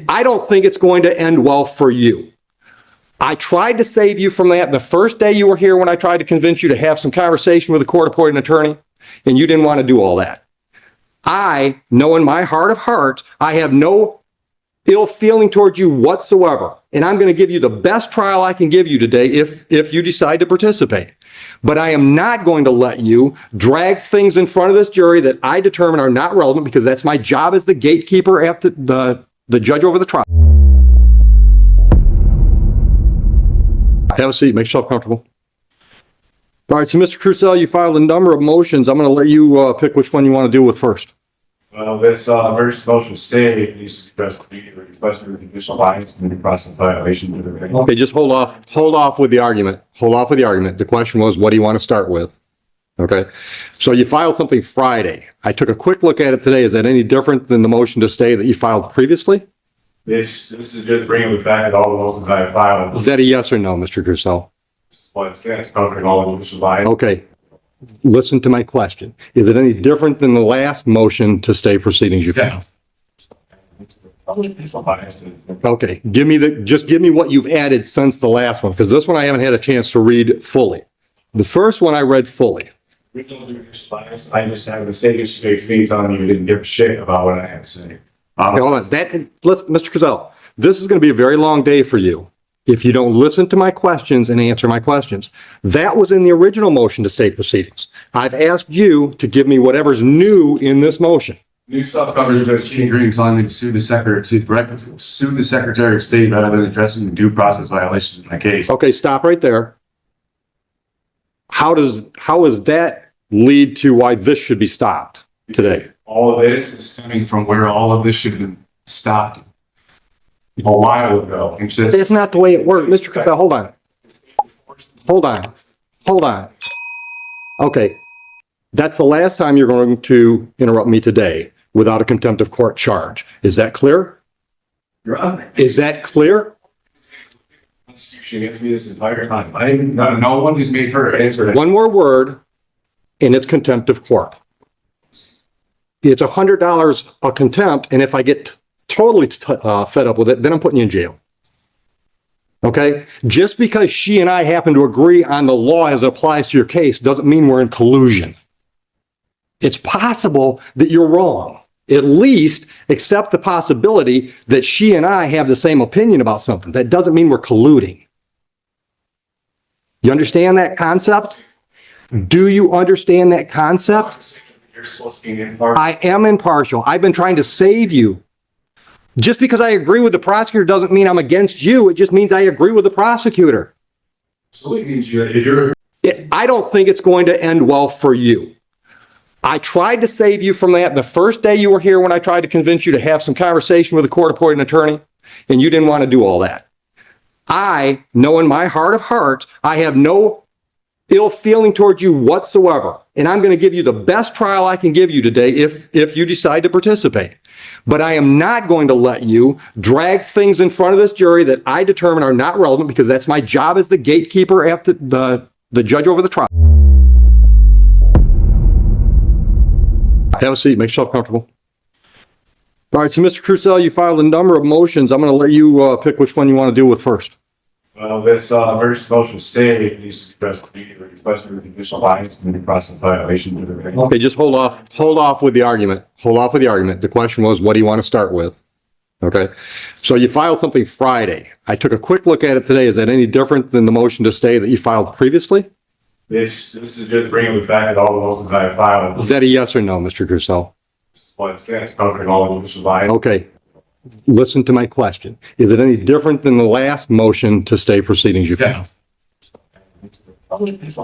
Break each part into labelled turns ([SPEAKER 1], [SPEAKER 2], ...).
[SPEAKER 1] I don't think it's going to end well for you. I tried to save you from that the first day you were here when I tried to convince you to have some conversation with a court-appointed attorney, and you didn't want to do all that. I know in my heart of hearts, I have no ill feeling towards you whatsoever, and I'm going to give you the best trial I can give you today if you decide to participate. But I am not going to let you drag things in front of this jury that I determine are not relevant, because that's my job as the gatekeeper after the judge over the trial. Have a seat. Make yourself comfortable. All right, so Mr. Crucell, you filed a number of motions. I'm going to let you pick which one you want to deal with first.
[SPEAKER 2] Well, this emergency motion stay needs to be addressed immediately, especially with judicial bias and due process violation.
[SPEAKER 1] Okay, just hold off with the argument. Hold off with the argument. The question was, what do you want to start with? Okay, so you filed something Friday. I took a quick look at it today. Is that any different than the motion to stay that you filed previously?
[SPEAKER 2] This is just bringing the fact that all the motions I have filed.
[SPEAKER 1] Is that a yes or no, Mr. Crucell?
[SPEAKER 2] Well, it's covering all the judicial bias.
[SPEAKER 1] Okay, listen to my question. Is it any different than the last motion to stay proceedings you filed?
[SPEAKER 2] Yes.
[SPEAKER 1] Okay, just give me what you've added since the last one, because this one I haven't had a chance to read fully. The first one I read fully.
[SPEAKER 2] I just have the same issue to me telling you didn't give a shit about what I had to say.
[SPEAKER 1] Okay, hold on. Listen, Mr. Crucell, this is going to be a very long day for you if you don't listen to my questions and answer my questions. That was in the original motion to stay proceedings. I've asked you to give me whatever's new in this motion.
[SPEAKER 2] New stuff covers just agreeing telling me to sue the Secretary of State rather than addressing the due process violations in my case.
[SPEAKER 1] Okay, stop right there. How does that lead to why this should be stopped today?
[SPEAKER 2] All of this is stemming from where all of this should have been stopped a while ago.
[SPEAKER 1] That's not the way it works. Mr. Crucell, hold on. Okay, that's the last time you're going to interrupt me today without a contempt of court charge. Is that clear?
[SPEAKER 2] Your Honor.
[SPEAKER 1] Is that clear?
[SPEAKER 2] She gets me this entire time. No one has made her answer that.
[SPEAKER 1] One more word, and it's contempt of court. It's $100 a contempt, and if I get totally fed up with it, then I'm putting you in jail. Okay? Just because she and I happen to agree on the law as it applies to your case doesn't mean we're in collusion. It's possible that you're wrong. At least accept the possibility that she and I have the same opinion about something. That doesn't mean we're colluding. You understand that concept? Do you understand that concept?
[SPEAKER 2] You're supposed to be impartial.
[SPEAKER 1] I am impartial. I've been trying to save you. Just because I agree with the prosecutor doesn't mean I'm against you. It just means I agree with the prosecutor.
[SPEAKER 2] So it means you're...
[SPEAKER 1] I don't think it's going to end well for you. I tried to save you from that the first day you were here when I tried to convince you to have some conversation with a court-appointed attorney, and you didn't want to do all that. I know in my heart of hearts, I have no ill feeling towards you whatsoever, and I'm going to give you the best trial I can give you today if you decide to participate. But I am not going to let you drag things in front of this jury that I determine are not relevant, because that's my job as the gatekeeper after the judge over the trial. Have a seat. Make yourself comfortable. All right, so Mr. Crucell, you filed a number of motions. I'm going to let you pick which one you want to deal with first.
[SPEAKER 2] Well, this emergency motion stay needs to be addressed immediately, especially with judicial bias and due process violation.
[SPEAKER 1] Okay, just hold off with the argument. Hold off with the argument. The question was, what do you want to start with? Okay, so you filed something Friday. I took a quick look at it today. Is that any different than the motion to stay that you filed previously?
[SPEAKER 2] This is just bringing the fact that all the motions I have filed.
[SPEAKER 1] Is that a yes or no, Mr. Crucell?
[SPEAKER 2] Well, it's covering all the judicial bias.
[SPEAKER 1] Okay, listen to my question. Is it any different than the last motion to stay proceedings you filed?
[SPEAKER 2] Yes.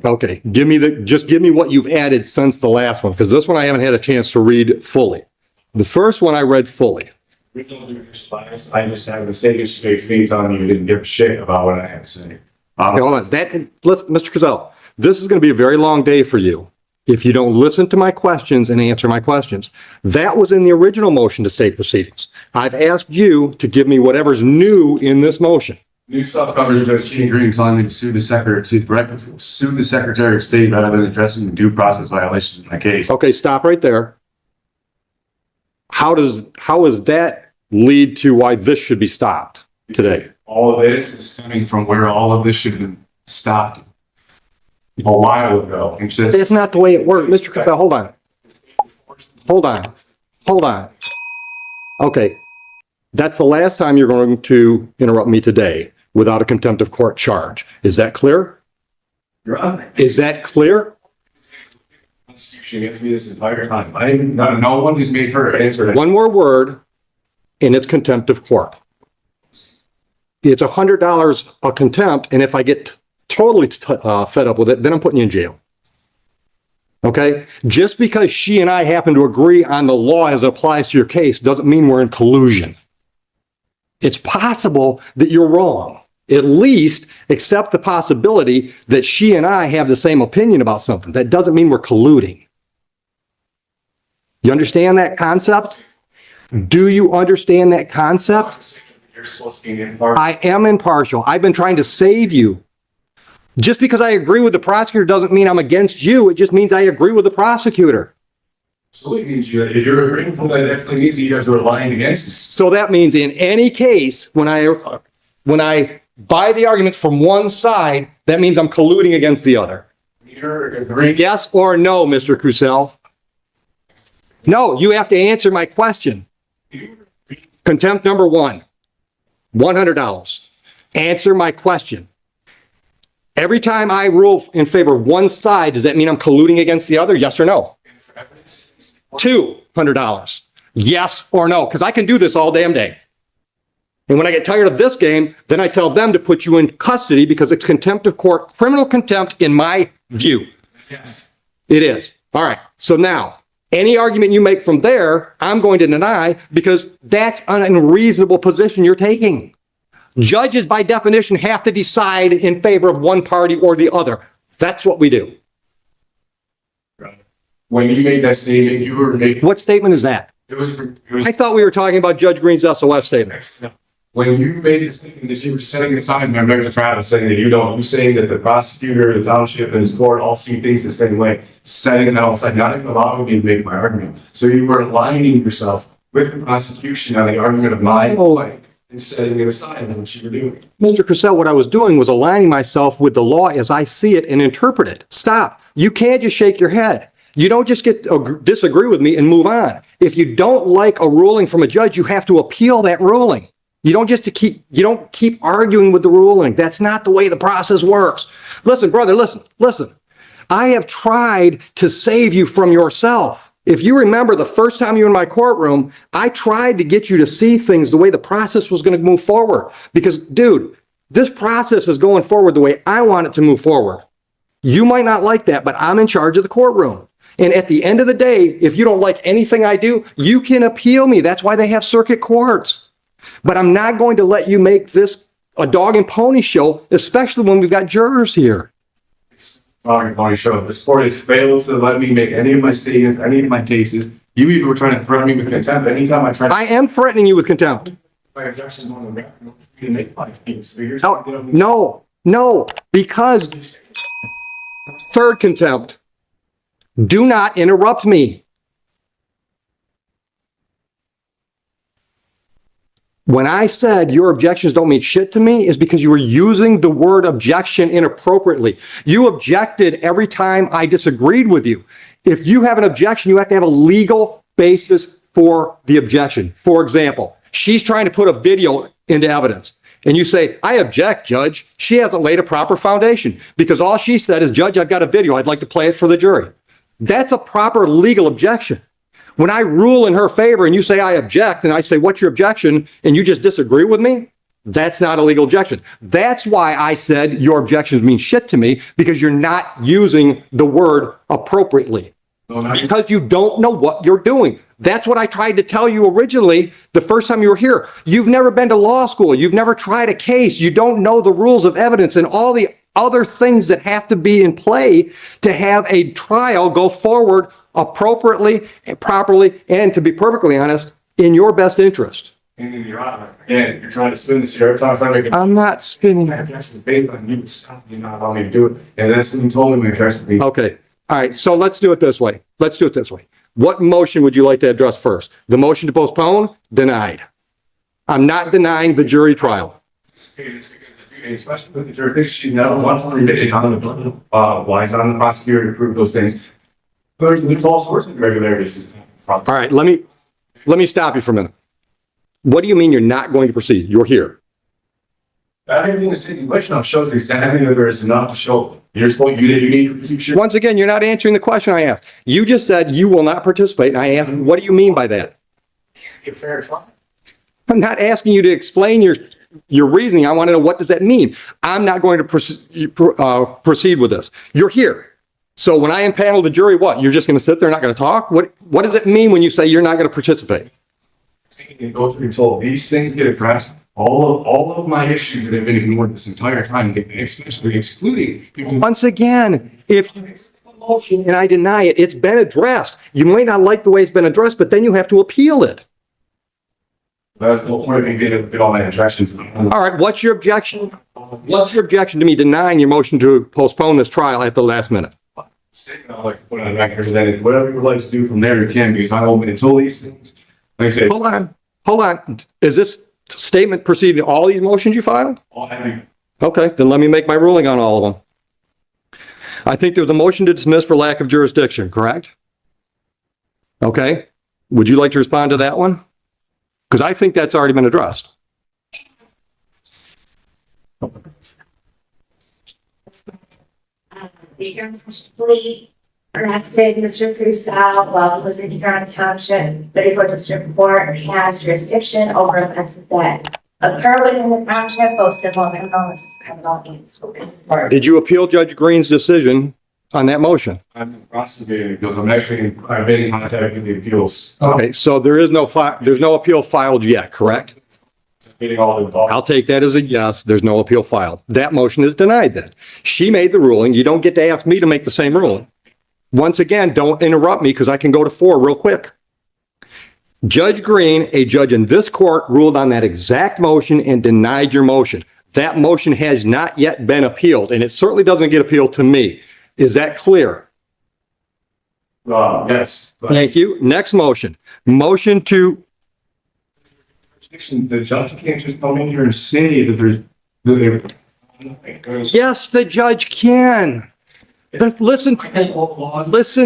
[SPEAKER 1] Okay, just give me what you've added since the last one, because this one I haven't had a chance to read fully. The first one I read fully.
[SPEAKER 2] I just have the same issue to me telling you didn't give a shit about what I had to say.
[SPEAKER 1] Okay, hold on. Mr. Crucell, this is going to be a very long day for you if you don't listen to my questions and answer my questions. That was in the original motion to stay proceedings. I've asked you to give me whatever's new in this motion.
[SPEAKER 2] New stuff covers just agreeing telling me to sue the Secretary of State rather than addressing the due process violations in my case.
[SPEAKER 1] Okay, stop right there. How does that lead to why this should be stopped today.
[SPEAKER 2] All of this is stemming from where all of this should have been stopped a while ago.
[SPEAKER 1] That's not the way it works. Mr. Capel, hold on. Hold on. Hold on. Okay. That's the last time you're going to interrupt me today without a contempt of court charge. Is that clear?
[SPEAKER 2] Your Honor.
[SPEAKER 1] Is that clear?
[SPEAKER 2] Constitution against me this entire time. No one has made her answer.
[SPEAKER 1] One more word, and it's contempt of court. It's $100 a contempt, and if I get totally fed up with it, then I'm putting you in jail. Okay? Just because she and I happen to agree on the law as it applies to your case doesn't mean we're in collusion. It's possible that you're wrong. At least accept the possibility that she and I have the same opinion about something. That doesn't mean we're colluding. You understand that concept? Do you understand that concept?
[SPEAKER 2] You're supposed to be impartial.
[SPEAKER 1] I am impartial. I've been trying to save you. Just because I agree with the prosecutor doesn't mean I'm against you. It just means I agree with the prosecutor.
[SPEAKER 2] Absolutely means you. If you're agreeing with that, definitely means that you guys are lying against us.
[SPEAKER 1] So that means in any case, when I buy the arguments from one side, that means I'm colluding against the other.
[SPEAKER 2] You're agreeing.
[SPEAKER 1] Yes or no, Mr. Crucell? No, you have to answer my question. Contempt number one, $100. Answer my question. Every time I rule in favor of one side, does that mean I'm colluding against the other? Yes or no? $200. Yes or no? Because I can do this all damn day. And when I get tired of this game, then I tell them to put you in custody because it's contempt of court, criminal contempt in my view.
[SPEAKER 2] Yes.
[SPEAKER 1] It is. All right. So now, any argument you make from there, I'm going to deny because that's an unreasonable position you're taking. Judges, by definition, have to decide in favor of one party or the other. That's what we do.
[SPEAKER 2] When you made that statement, you were making.
[SPEAKER 1] What statement is that?
[SPEAKER 2] It was.
[SPEAKER 1] I thought we were talking about Judge Green's SOS statement.
[SPEAKER 2] When you made the statement that you were setting aside my American Travis, saying that you're saying that the prosecutor, the township, and his court all see things the same way, setting that aside, not even allowing me to make my argument. So you were aligning yourself with the prosecution on the argument of my way and setting it aside. That's what you were doing.
[SPEAKER 1] Mr. Crucell, what I was doing was aligning myself with the law as I see it and interpret it. Stop. You can't just shake your head. You don't just get disagree with me and move on. If you don't like a ruling from a judge, you have to appeal that ruling. You don't keep arguing with the ruling. That's not the way the process works. Listen, brother, listen. I have tried to save you from yourself. If you remember the first time you were in my courtroom, I tried to get you to see things the way the process was going to move forward. Because, dude, this process is going forward the way I want it to move forward. You might not like that, but I'm in charge of the courtroom. And at the end of the day, if you don't like anything I do, you can appeal me. That's why they have circuit courts. But I'm not going to let you make this a dog and pony show, especially when we've got jurors here.
[SPEAKER 2] It's a dog and pony show. This court has failed to let me make any of my statements, any of my cases. You even were trying to threaten me with contempt. Anytime I tried to.
[SPEAKER 1] I am threatening you with contempt.
[SPEAKER 2] My objections on the record, you make my case. So you're
[SPEAKER 1] No, because third contempt. Do not interrupt me. When I said your objections don't mean shit to me is because you were using the word objection inappropriately. You objected every time I disagreed with you. If you have an objection, you have to have a legal basis for the objection. For example, she's trying to put a video into evidence. And you say, I object, Judge. She hasn't laid a proper foundation because all she said is, Judge, I've got a video. I'd like to play it for the jury. That's a proper legal objection. When I rule in her favor and you say I object and I say, what's your objection? And you just disagree with me, that's not a legal objection. That's why I said your objections mean shit to me because you're not using the word appropriately. Because you don't know what you're doing. That's what I tried to tell you originally the first time you were here. You've never been to law school. You've never tried a case. You don't know the rules of evidence and all the other things that have to be in play to have a trial go forward appropriately and properly, and to be perfectly honest, in your best interest.
[SPEAKER 2] And in your honor, again, you're trying to spin this here every time I'm trying to make
[SPEAKER 1] I'm not spinning.
[SPEAKER 2] my objections based on you stopping you not allowing me to do it. And that's when you told me my objections to be.
[SPEAKER 1] Okay. All right. So let's do it this way. What motion would you like to address first? The motion to postpone? Denied. I'm not denying the jury trial.
[SPEAKER 2] Especially with the jurisdiction, she's never once admitted on the, why it's on the prosecutor to prove those things. There's all sorts of irregularities.
[SPEAKER 1] All right, let me stop you for a minute. What do you mean you're not going to proceed? You're here.
[SPEAKER 2] Everything is taking place now shows exactly that there is enough to show. You're supposed, you need to keep sure.
[SPEAKER 1] Once again, you're not answering the question I asked. You just said you will not participate, and I asked, what do you mean by that?
[SPEAKER 2] Fair trial.
[SPEAKER 1] I'm not asking you to explain your reasoning. I want to know, what does that mean? I'm not going to proceed with this. You're here. So when I impanel the jury, what? You're just going to sit there and not going to talk? What does it mean when you say you're not going to participate?
[SPEAKER 2] And go through until these things get addressed. All of my issues that have been ignored this entire time, especially excluding people.
[SPEAKER 1] Once again, if you accept the motion and I deny it, it's been addressed. You might not like the way it's been addressed, but then you have to appeal it.
[SPEAKER 2] That's the whole point of me getting all my objections.
[SPEAKER 1] All right, what's your objection? What's your objection to me denying your motion to postpone this trial at the last minute?
[SPEAKER 2] I'd like to put on the record that if whatever you would like to do from there, you can, because I'm open until these things. Like I said,
[SPEAKER 1] Hold on. Is this statement preceding all these motions you filed? Okay, then let me make my ruling on all of them. I think there was a motion to dismiss for lack of jurisdiction, correct? Okay. Would you like to respond to that one? Because I think that's already been addressed.
[SPEAKER 3] Please arrested Mr. Crusoe while he was in Huron Township. 34th District Court has jurisdiction over offenses that occur within the township, both civil and criminal and civil.
[SPEAKER 1] Did you appeal Judge Green's decision on that motion?
[SPEAKER 2] I'm prosecuting because I've been in contact with the appeals.
[SPEAKER 1] Okay, so there's no appeal filed yet, correct?
[SPEAKER 2] Getting all involved.
[SPEAKER 1] I'll take that as a yes. There's no appeal filed. That motion is denied then. She made the ruling. You don't get to ask me to make the same ruling. Once again, don't interrupt me because I can go to 4 real quick. Judge Green, a judge in this court, ruled on that exact motion and denied your motion. That motion has not yet been appealed, and it certainly doesn't get appealed to me. Is that clear?
[SPEAKER 2] Yes.
[SPEAKER 1] Thank you. Next motion. Motion to...
[SPEAKER 2] The judge can't just come in here and say that there's.
[SPEAKER 1] Yes, the judge can. Listen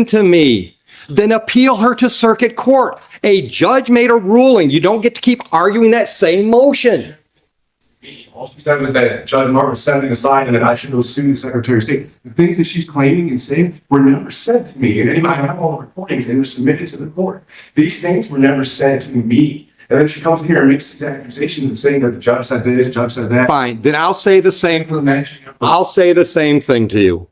[SPEAKER 1] to me. Then appeal her to circuit court. A judge made a ruling. You don't get to keep arguing that same motion.
[SPEAKER 2] All she said was that Judge Martin was setting aside and that I should go sue the Secretary of State. The things that she's claiming and saying were never said to me. And I have all the recordings and they're submitted to the court. These things were never said to me. And then she comes in here and makes these accusations and saying that the judge said this, judge said that.
[SPEAKER 1] Fine. Then I'll say the same. I'll say the same thing to you.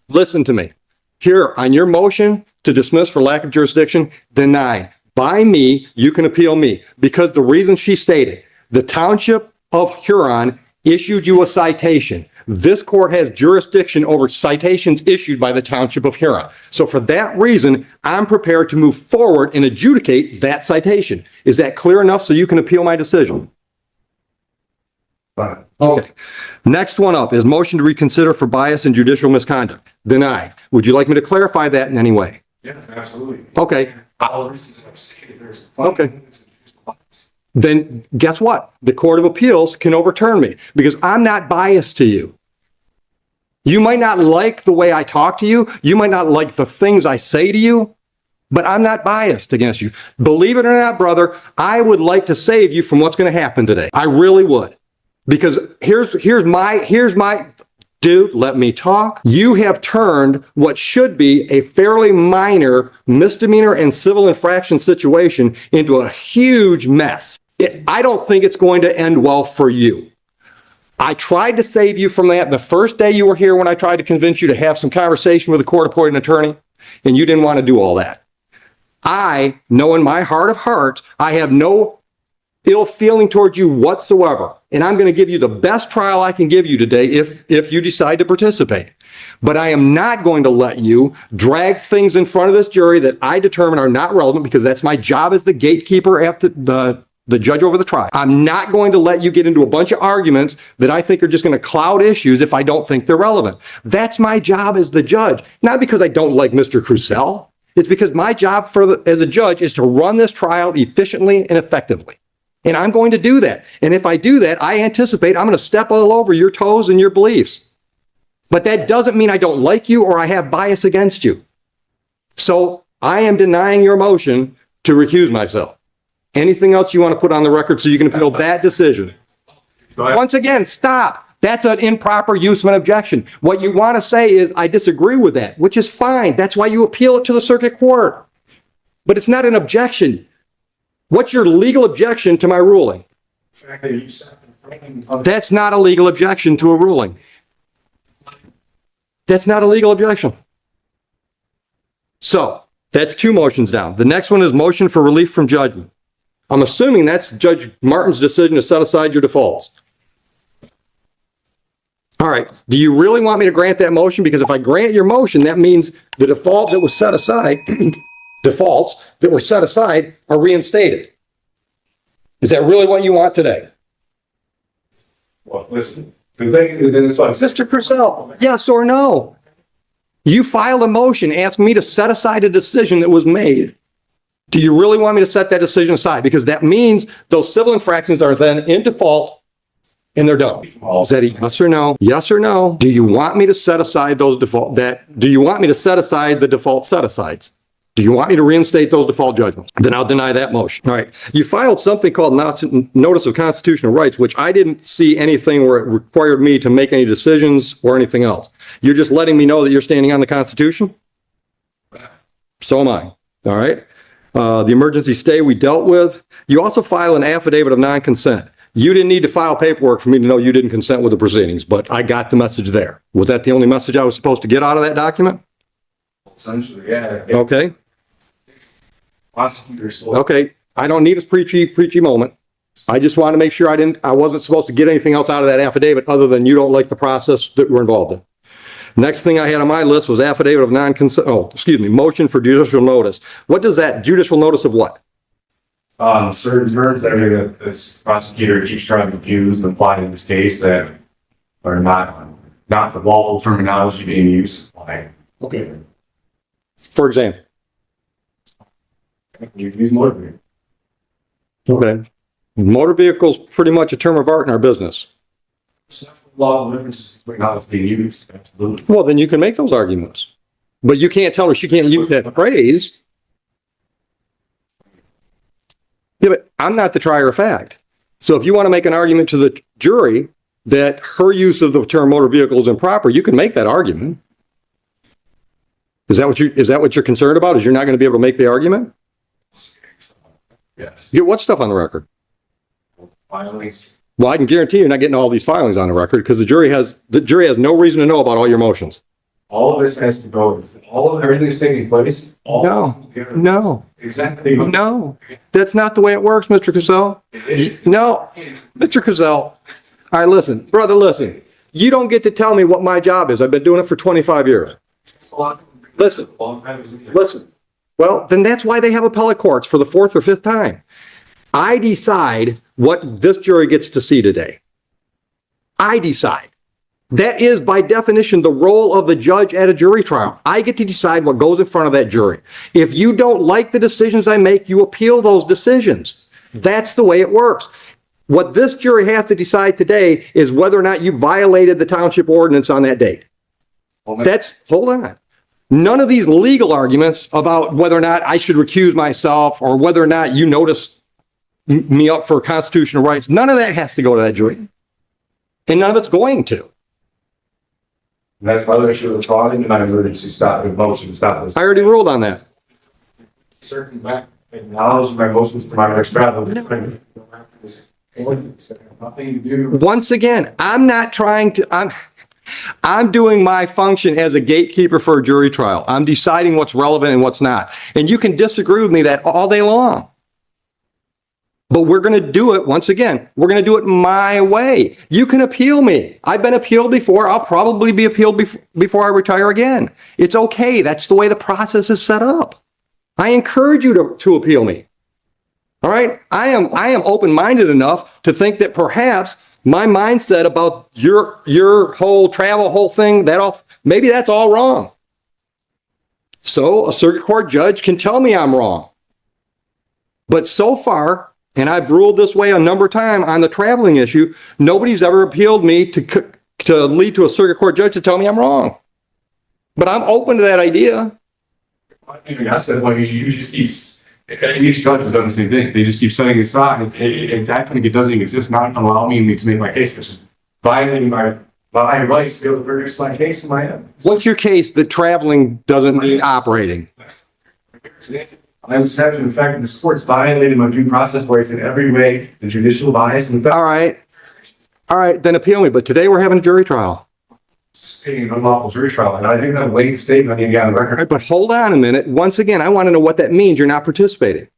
[SPEAKER 1] Listen to me. Here, on your motion to dismiss for lack of jurisdiction, denied. By me, you can appeal me. Because the reason she stated, the Township of Huron issued you a citation. This court has jurisdiction over citations issued by the Township of Huron. So for that reason, I'm prepared to move forward and adjudicate that citation. Is that clear enough so you can appeal my decision?
[SPEAKER 2] Fine.
[SPEAKER 1] Okay. Next one up is motion to reconsider for bias and judicial misconduct. Denied. Would you like me to clarify that in any way?
[SPEAKER 2] Yes, absolutely.
[SPEAKER 1] Okay.
[SPEAKER 2] Okay.
[SPEAKER 1] Then guess what? The Court of Appeals can overturn me because I'm not biased to you. You might not like the way I talk to you. You might not like the things I say to you, but I'm not biased against you. Believe it or not, brother, I would like to save you from what's going to happen today. I really would. Because here's my dude, let me talk. You have turned what should be a fairly minor misdemeanor and civil infraction situation into a huge mess. I don't think it's going to end well for you. I tried to save you from that the first day you were here when I tried to convince you to have some conversation with a court-appointed attorney, and you didn't want to do all that. I know in my heart of hearts, I have no ill feeling towards you whatsoever. And I'm going to give you the best trial I can give you today if you decide to participate. But I am not going to let you drag things in front of this jury that I determine are not relevant because that's my job as the gatekeeper after the judge over the trial. I'm not going to let you get into a bunch of arguments that I think are just going to cloud issues if I don't think they're relevant. That's my job as the judge. Not because I don't like Mr. Crusoe. It's because my job as a judge is to run this trial efficiently and effectively. And I'm going to do that. And if I do that, I anticipate I'm going to step all over your toes and your beliefs. But that doesn't mean I don't like you or I have bias against you. So I am denying your motion to recuse myself. Anything else you want to put on the record so you can appeal that decision? Once again, stop. That's an improper use of an objection. What you want to say is, I disagree with that, which is fine. That's why you appeal it to the circuit court. But it's not an objection. What's your legal objection to my ruling? That's not a legal objection to a ruling. That's not a legal objection. So that's 2 motions down. The next one is motion for relief from judgment. I'm assuming that's Judge Martin's decision to set aside your defaults. All right. Do you really want me to grant that motion? Because if I grant your motion, that means the default that was set aside, defaults that were set aside are reinstated. Is that really what you want today?
[SPEAKER 2] Well, listen, the thing is,
[SPEAKER 1] Mr. Purcell, yes or no? You filed a motion asking me to set aside a decision that was made. Do you really want me to set that decision aside? Because that means those civil infractions are then in default and they're done. Is that a yes or no? Yes or no? Do you want me to set aside those default, do you want me to set aside the default set-asides? Do you want me to reinstate those default judgments? Then I'll deny that motion. All right. You filed something called Notice of Constitutional Rights, which I didn't see anything where it required me to make any decisions or anything else. You're just letting me know that you're standing on the Constitution? So am I. All right. The emergency stay we dealt with. You also file an affidavit of non-consent. You didn't need to file paperwork for me to know you didn't consent with the proceedings, but I got the message there. Was that the only message I was supposed to get out of that document?
[SPEAKER 2] essentially, yeah.
[SPEAKER 1] Okay.
[SPEAKER 2] Prosecutors.
[SPEAKER 1] Okay. I don't need a preachy moment. I just want to make sure I wasn't supposed to get anything else out of that affidavit other than you don't like the process that we're involved in. Next thing I had on my list was affidavit of non-consent, motion for judicial notice. What does that, judicial notice of what?
[SPEAKER 2] Certain terms that this prosecutor keeps trying to use and apply in this case that are not the lawful terminology being used. Okay.
[SPEAKER 1] For example.
[SPEAKER 2] You use motor vehicle.
[SPEAKER 1] Okay. Motor vehicle's pretty much a term of art in our business.
[SPEAKER 2] Law of differences between how it's being used. Absolutely.
[SPEAKER 1] Well, then you can make those arguments. But you can't tell her she can't use that phrase. Yeah, but I'm not the trier of fact. So if you want to make an argument to the jury that her use of the term motor vehicle is improper, you can make that argument. Is that what you're concerned about? Is you're not going to be able to make the argument?
[SPEAKER 2] Yes.
[SPEAKER 1] Get what stuff on the record?
[SPEAKER 2] Filings.
[SPEAKER 1] Well, I can guarantee you're not getting all these filings on the record because the jury has no reason to know about all your motions.
[SPEAKER 2] All of this has to go. Everything's taking place.
[SPEAKER 1] No.
[SPEAKER 2] Exactly.
[SPEAKER 1] No, that's not the way it works, Mr. Cazell. No, Mr. Cazell. All right, listen, brother, listen. You don't get to tell me what my job is. I've been doing it for 25 years. Listen. Well, then that's why they have appellate courts for the 4th or 5th time. I decide what this jury gets to see today. I decide. That is, by definition, the role of the judge at a jury trial. I get to decide what goes in front of that jury. If you don't like the decisions I make, you appeal those decisions. That's the way it works. What this jury has to decide today is whether or not you violated the township ordinance on that date. Hold on. None of these legal arguments about whether or not I should recuse myself or whether or not you notice me up for constitutional rights, none of that has to go to that jury. And none of it's going to.
[SPEAKER 2] And that's why they should have tried and not emergency stop the motion stop this.
[SPEAKER 1] I already ruled on that.
[SPEAKER 2] Certain back acknowledge my motions for my next travel. Nothing to do.
[SPEAKER 1] Once again, I'm doing my function as a gatekeeper for a jury trial. I'm deciding what's relevant and what's not. And you can disagree with me that all day long. But we're going to do it, once again, we're going to do it my way. You can appeal me. I've been appealed before. I'll probably be appealed before I retire again. It's okay. That's the way the process is set up. I encourage you to appeal me. All right? I am open-minded enough to think that perhaps my mindset about your whole thing, maybe that's all wrong. So a circuit court judge can tell me I'm wrong. But so far, And I've ruled this way a number of times on the traveling issue. Nobody's ever appealed me to lead to a circuit court judge to tell me I'm wrong. But I'm open to that idea.
[SPEAKER 2] I said, well, you just keep, each judge has done the same thing. They just keep setting it aside. It's acting like it doesn't even exist, not allowing me to make my case, which is violating my rights to be able to produce my case in my head.
[SPEAKER 1] What's your case that traveling doesn't mean operating?
[SPEAKER 2] I was having the fact that this court's violated my due process rights in every way, the judicial bias and the
[SPEAKER 1] All right, then appeal me. But today we're having a jury trial.
[SPEAKER 2] stating an unlawful jury trial, and I think that late statement I need to get on the
[SPEAKER 1] All
[SPEAKER 2] record.
[SPEAKER 1] right, but hold on a minute. Once again, I want to know what that means. You're not participating.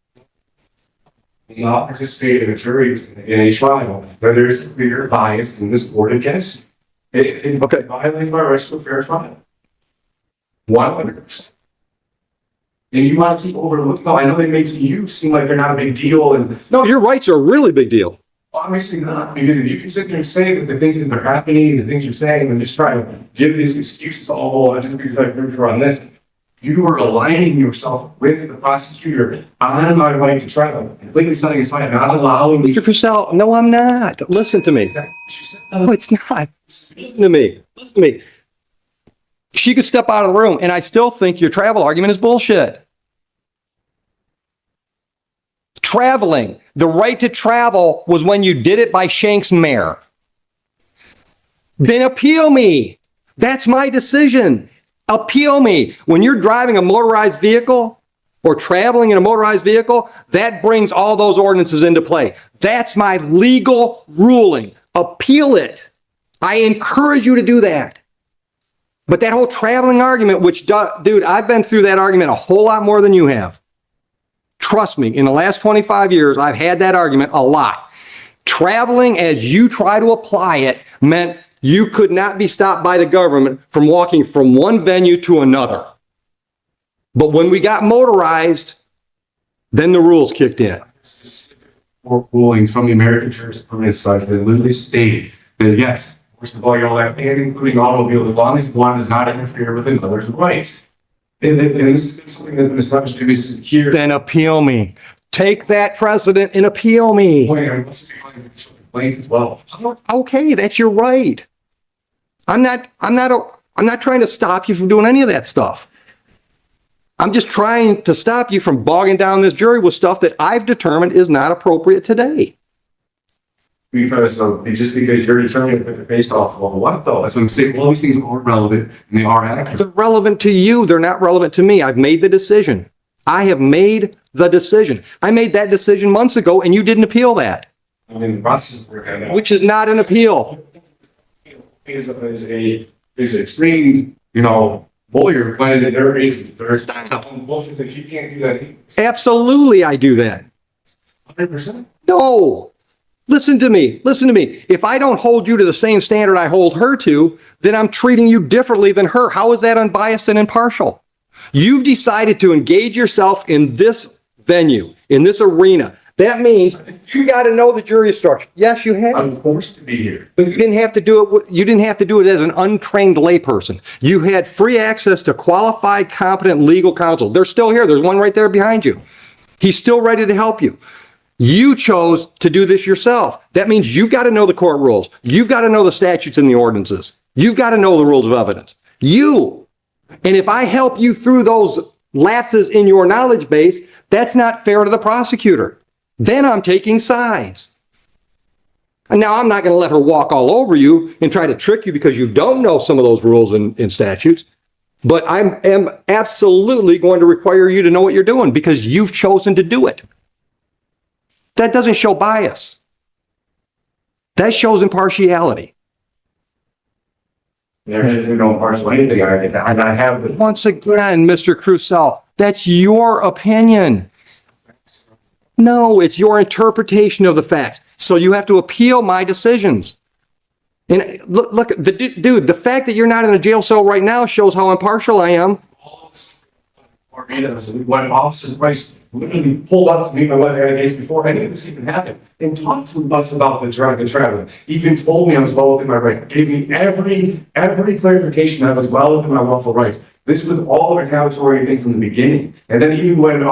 [SPEAKER 2] Not participate in a jury in a trial where there is clear bias in this court against it.
[SPEAKER 1] Okay.
[SPEAKER 2] It violates my rights to a fair trial. 100%. And you want to keep overlooking, I know they make you seem like they're not a big deal, and
[SPEAKER 1] No, your rights are a really big deal.
[SPEAKER 2] obviously not, because if you can sit there and say that the things that are happening, the things you're saying, and just try to give these excuses, oh, just because I agree on this, you are aligning yourself with the prosecutor on my right to trial, completely setting aside, not allowing me.
[SPEAKER 1] Mr. Purcell, no, I'm not. Listen to me. No, it's not. Listen to me. Listen to me. She could step out of the room, and I still think your travel argument is bullshit. Traveling. The right to travel was when you did it by Shank's mare. Then appeal me. That's my decision. Appeal me. When you're driving a motorized vehicle or traveling in a motorized vehicle, that brings all those ordinances into play. That's my legal ruling. Appeal it. I encourage you to do that. But that whole traveling argument, which, dude, I've been through that argument a whole lot more than you have. Trust me, in the last 25 years, I've had that argument a lot. Traveling as you try to apply it meant you could not be stopped by the government from walking from one venue to another. But when we got motorized, then the rules kicked in.
[SPEAKER 2] Court rulings from the American jurisprudence side that literally stated that yes, first of all, you're allowed, and including automobiles, as long as one does not interfere with another's rights. And this is something that's been established to be secure.
[SPEAKER 1] Then appeal me. Take that precedent and appeal me.
[SPEAKER 2] Complaint as well.
[SPEAKER 1] Okay, that's your right. I'm not trying to stop you from doing any of that stuff. I'm just trying to stop you from bogging down this jury with stuff that I've determined is not appropriate today.
[SPEAKER 2] Because just because you're determining it based off of what though? That's what I'm saying. All these things are relevant and they are accurate.
[SPEAKER 1] They're relevant to you. They're not relevant to me. I've made the decision. I have made the decision. I made that decision months ago and you didn't appeal that,
[SPEAKER 2] I mean, the process we're kind of
[SPEAKER 1] which is not an appeal.
[SPEAKER 2] is an extreme, lawyer when there's bullshit that you can't do that.
[SPEAKER 1] Absolutely, I do that.
[SPEAKER 2] 100%.
[SPEAKER 1] No. Listen to me. Listen to me. If I don't hold you to the same standard I hold her to, then I'm treating you differently than her. How is that unbiased and impartial? You've decided to engage yourself in this venue, in this arena. That means you got to know the jury structure. Yes, you have.
[SPEAKER 2] I'm forced to be here.
[SPEAKER 1] But you didn't have to do it. You didn't have to do it as an untrained layperson. You had free access to qualified, competent legal counsel. They're still here. There's one right there behind you. He's still ready to help you. You chose to do this yourself. That means you've got to know the court rules. You've got to know the statutes and the ordinances. You've got to know the rules of evidence. And if I help you through those lapses in your knowledge base, that's not fair to the prosecutor. Then I'm taking sides. And now I'm not going to let her walk all over you and try to trick you because you don't know some of those rules and statutes. But I am absolutely going to require you to know what you're doing because you've chosen to do it. That doesn't show bias. That shows impartiality.
[SPEAKER 2] There is no partial anything. I have the.
[SPEAKER 1] Once again, Mr. Crucell, that's your opinion. No, it's your interpretation of the facts. So you have to appeal my decisions. And look, dude, the fact that you're not in a jail cell right now shows how impartial I am.
[SPEAKER 2] When Officer Price literally pulled up to me my wife had a case before any of this even happened and talked to us about the traveling. Even told me I was well within my rights. Gave me every clarification that I was well within my lawful rights. This was all a retaliatory thing from the beginning. And then even when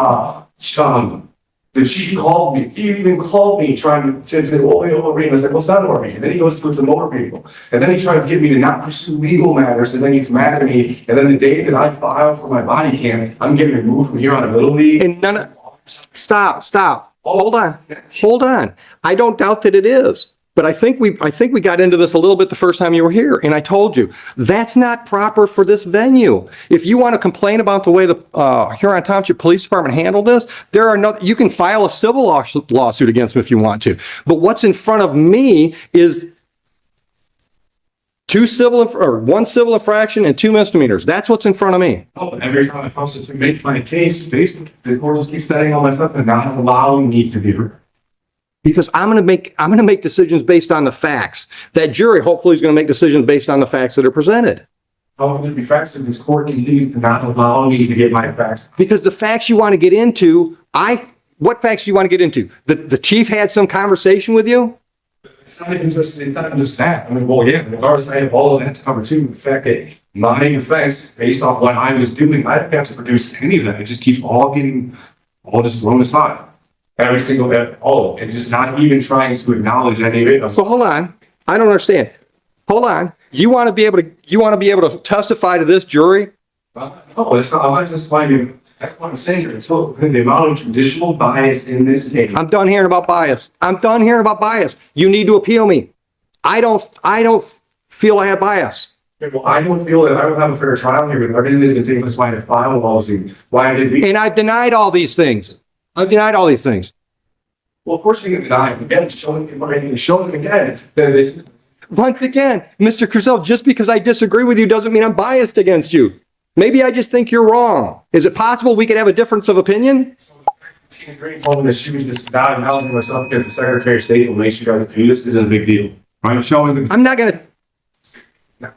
[SPEAKER 2] The chief called me. He even called me trying to over me. I was like, what's that over me? And then he goes to the motor vehicle. And then he tries to get me to not pursue legal matters. And then he gets mad at me. And then the day that I file for my body cam, I'm getting removed from here on a Little League.
[SPEAKER 1] And none of, stop. Hold on. I don't doubt that it is. But I think we got into this a little bit the first time you were here, and I told you that's not proper for this venue. If you want to complain about the way the Huron Township Police Department handled this, you can file a civil lawsuit against them if you want to. But what's in front of me is one civil infraction and 2 misdemeanors. That's what's in front of me.
[SPEAKER 2] Oh, and every time I force it to make my case, the court just keeps setting all my stuff and not allowing me to be heard.
[SPEAKER 1] Because I'm going to make decisions based on the facts. That jury hopefully is going to make decisions based on the facts that are presented.
[SPEAKER 2] How can there be facts if this court continues to not allow me to get my facts?
[SPEAKER 1] Because the facts you want to get into, what facts do you want to get into? The chief had some conversation with you?
[SPEAKER 2] It's not even just that. I mean, well, yeah, regardless, I have all of that to cover too. The fact that my defense, based off what I was doing, I didn't have to produce any of that. It just keeps all just thrown aside. Every single bit, and just not even trying to acknowledge any of it.
[SPEAKER 1] So hold on. I don't understand. Hold on. You want to be able to testify to this jury?
[SPEAKER 2] No, it's not. I'm not testifying. That's what I'm saying. It's the amount of traditional bias in this case.
[SPEAKER 1] I'm done hearing about bias. You need to appeal me. I don't feel I have bias.
[SPEAKER 2] Well, I don't feel that I would have a fair trial here with everything that's been taking place. Why I file policy? Why did we?
[SPEAKER 1] And I've denied all these things.
[SPEAKER 2] Well, of course you can deny it. Again, show them again. Then this.
[SPEAKER 1] Once again, Mr. Cruzel, just because I disagree with you doesn't mean I'm biased against you. Maybe I just think you're wrong. Is it possible we could have a difference of opinion?
[SPEAKER 2] Tina Green told me that she was just not acknowledging myself because the Secretary of State will make sure that do this isn't a big deal. I'm showing.
[SPEAKER 1] I'm not going to.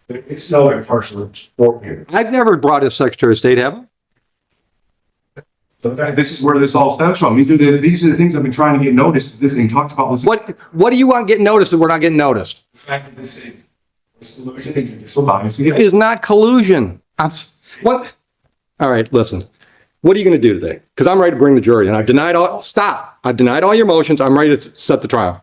[SPEAKER 2] It's no impartial sport here.
[SPEAKER 1] I've never brought a Secretary of State, have I?
[SPEAKER 2] This is where this all stems from. These are the things I've been trying to get noticed. This and talked about.
[SPEAKER 1] What do you want getting noticed that we're not getting noticed?
[SPEAKER 2] The fact that this collusion and judicial bias.
[SPEAKER 1] It is not collusion. What? All right, listen. What are you going to do today? Because I'm ready to bring the jury, and I've denied all. Stop. I've denied all your motions. I'm ready to set the trial.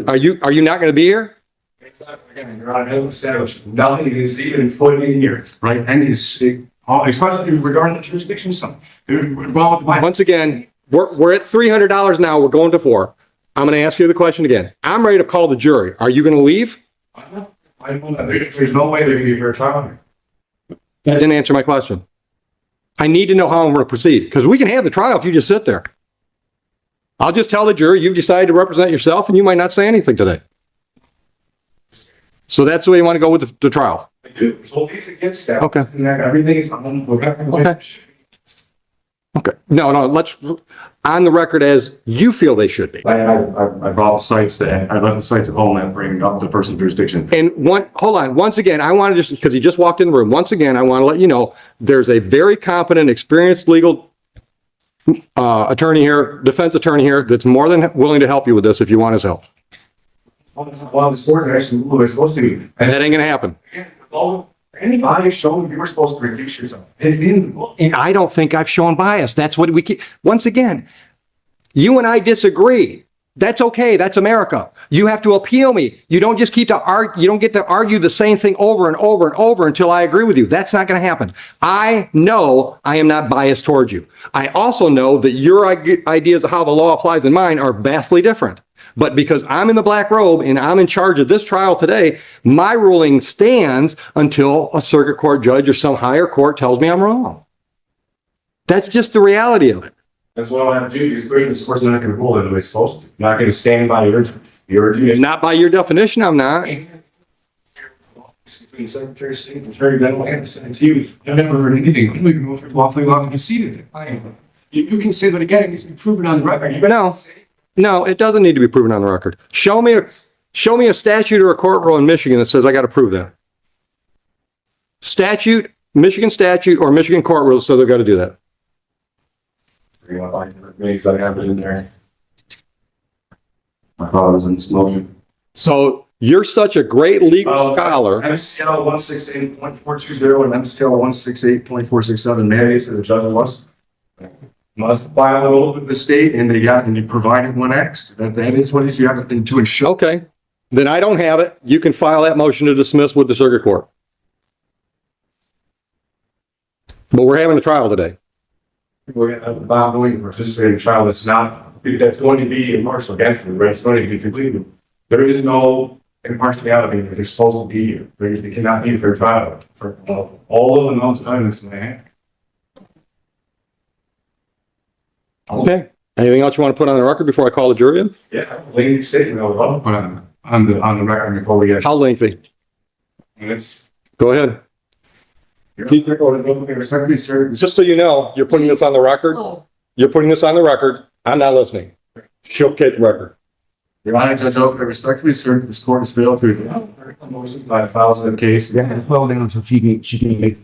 [SPEAKER 1] Are you not going to be here?
[SPEAKER 2] It's not, again, Your Honor, it hasn't established nothing is even floating in here, right? And especially regarding the jurisdiction stuff.
[SPEAKER 1] Once again, we're at $300 now. We're going to 4. I'm going to ask you the question again. I'm ready to call the jury. Are you going to leave?
[SPEAKER 2] There's no way they're going to be here trial here.
[SPEAKER 1] That didn't answer my question. I need to know how I'm going to proceed, because we can have the trial if you just sit there. I'll just tell the jury you've decided to represent yourself and you might not say anything today. So that's the way you want to go with the trial.
[SPEAKER 2] I do. So it's against that.
[SPEAKER 1] Okay.
[SPEAKER 2] Everything is on the record.
[SPEAKER 1] Okay. No, let's on the record as you feel they should be.
[SPEAKER 2] I brought the sites I left the sites at home and bring up the person's jurisdiction.
[SPEAKER 1] And hold on. Once again, I want to because you just walked in the room. Once again, I want to let you know there's a very competent, experienced legal attorney here, defense attorney here, that's more than willing to help you with this if you want his help.
[SPEAKER 2] Well, the sport actually who is supposed to be.
[SPEAKER 1] And that ain't going to happen.
[SPEAKER 2] Anybody showing you were supposed to reduce yourself. It's in the book.
[SPEAKER 1] And I don't think I've shown bias. That's what we keep. Once again, you and I disagree. That's okay. That's America. You have to appeal me. You don't just keep to argue. You don't get to argue the same thing over and over and over until I agree with you. That's not going to happen. I know I am not biased towards you. I also know that your ideas of how the law applies in mine are vastly different. But because I'm in the black robe and I'm in charge of this trial today, my ruling stands until a circuit court judge or some higher court tells me I'm wrong. That's just the reality of it.
[SPEAKER 2] That's what I have to do. Because this court's not going to rule the way it's supposed to. Not going to stand by your jurisdiction.
[SPEAKER 1] Not by your definition, I'm not.
[SPEAKER 2] Secretary of State, Attorney General, and to you. I've never heard anything. I don't even know if you're lawfully allowed to concede it. You can say that again. It's been proven on the record.
[SPEAKER 1] No, it doesn't need to be proven on the record. Show me a statute or a court rule in Michigan that says I got to prove that. Statute, Michigan statute or Michigan court rule says I've got to do that.
[SPEAKER 2] I have it in there. My father was in smoking.
[SPEAKER 1] So you're such a great legal scholar.
[SPEAKER 2] MCL 168.420 and MCL 168.467 mandates that the judge was. must file an oath with the state and you provided one X. That is what you have to ensure.
[SPEAKER 1] Okay, then I don't have it. You can file that motion to dismiss with the circuit court. But we're having a trial today.
[SPEAKER 2] We're going to have Bob going participate in a trial that's going to be impartial against me, right? It's going to be completely. There is no impartiality that is supposed to be here. There cannot be a fair trial for all of the amounts of time that's in the hand.
[SPEAKER 1] Okay. Anything else you want to put on the record before I call the jury in?
[SPEAKER 2] Yeah, lengthy statement I would love to put on the record before we get.
[SPEAKER 1] How lengthy?
[SPEAKER 2] Minutes.
[SPEAKER 1] Go ahead. Just so you know, you're putting this on the record. You're putting this on the record. I'm not listening. Showcase the record.
[SPEAKER 2] Your Honor, Judge Oak, I respectfully assert that this court has failed to motions by files in the case. Yeah, well, then until she can make.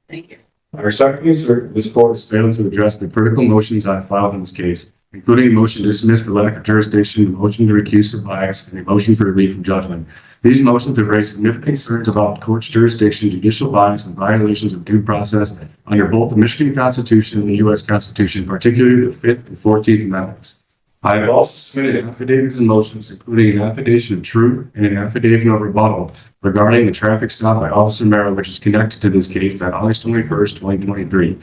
[SPEAKER 3] Thank you.
[SPEAKER 2] I respectfully assert that this court has failed to address the critical motions I filed in this case, including a motion to dismiss for lack of jurisdiction, a motion to recuse for bias, and a motion for relief from judgment. These motions have raised significant concerns about the court's jurisdiction, judicial bias, and violations of due process under both the Michigan Constitution and the U.S. Constitution, particularly the 5th and 14th Amendments. I have also submitted affidavits and motions, including an affidavit of truth and an affidavit of rebuttal regarding the traffic stop by Officer Merrill, which is connected to this case on August 21st, 2023.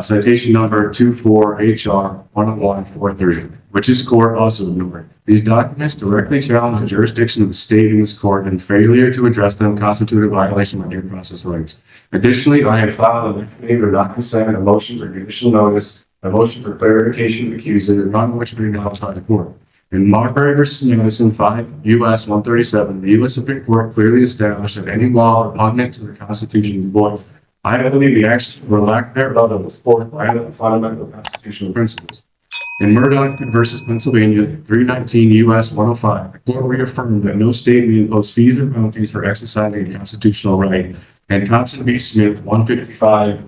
[SPEAKER 2] Citation number 24HR-101-430, which this court also ignored. These documents directly challenge the jurisdiction of the state in this court, and failure to address them constitute a violation of due process rights. Additionally, I have filed an affidavit of not consent, a motion for judicial notice, a motion for clarification of accuser, none of which may be outside the court. In Marbury v. Madison 5 U.S. 137, the U.S. Supreme Court clearly established that any law repugnant to the Constitution is void. I believe the action or lack thereof of the court violate fundamental constitutional principles. In Murdoch v. Pennsylvania 319 U.S. 105, the court reaffirmed that no state may impose fees or penalties for exercising a constitutional right. And Thompson v. Smith 155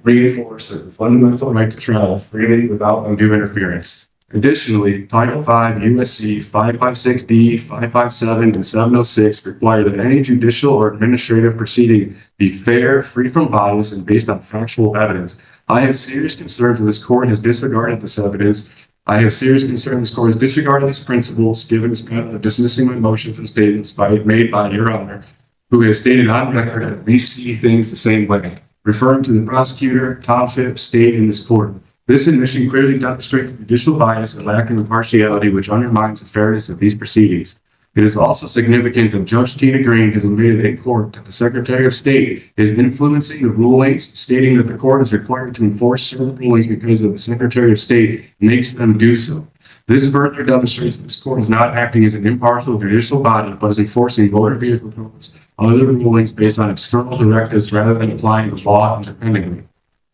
[SPEAKER 2] reinforced that the fundamental right to travel freely without undue interference. Additionally, Title V USC 556D, 557, and 706 require that any judicial or administrative proceeding be fair, free from bias, and based on factual evidence. I have serious concerns that this court has disregarded this evidence. I have serious concerns this court has disregarded these principles, given its method of dismissing my motions and statements made by Your Honor, who has stated on record that we see things the same way, referring to the prosecutor, township, state, and this court. This admission clearly demonstrates judicial bias and lack of impartiality, which undermines the fairness of these proceedings. It is also significant that Judge Tina Green has admitted in court that the Secretary of State is influencing the rulings, stating that the court is required to enforce certain rulings because of the Secretary of State makes them do so. This further demonstrates that this court is not acting as an impartial judicial body, but is enforcing motor vehicle codes, other rulings based on external directives rather than applying the law independently.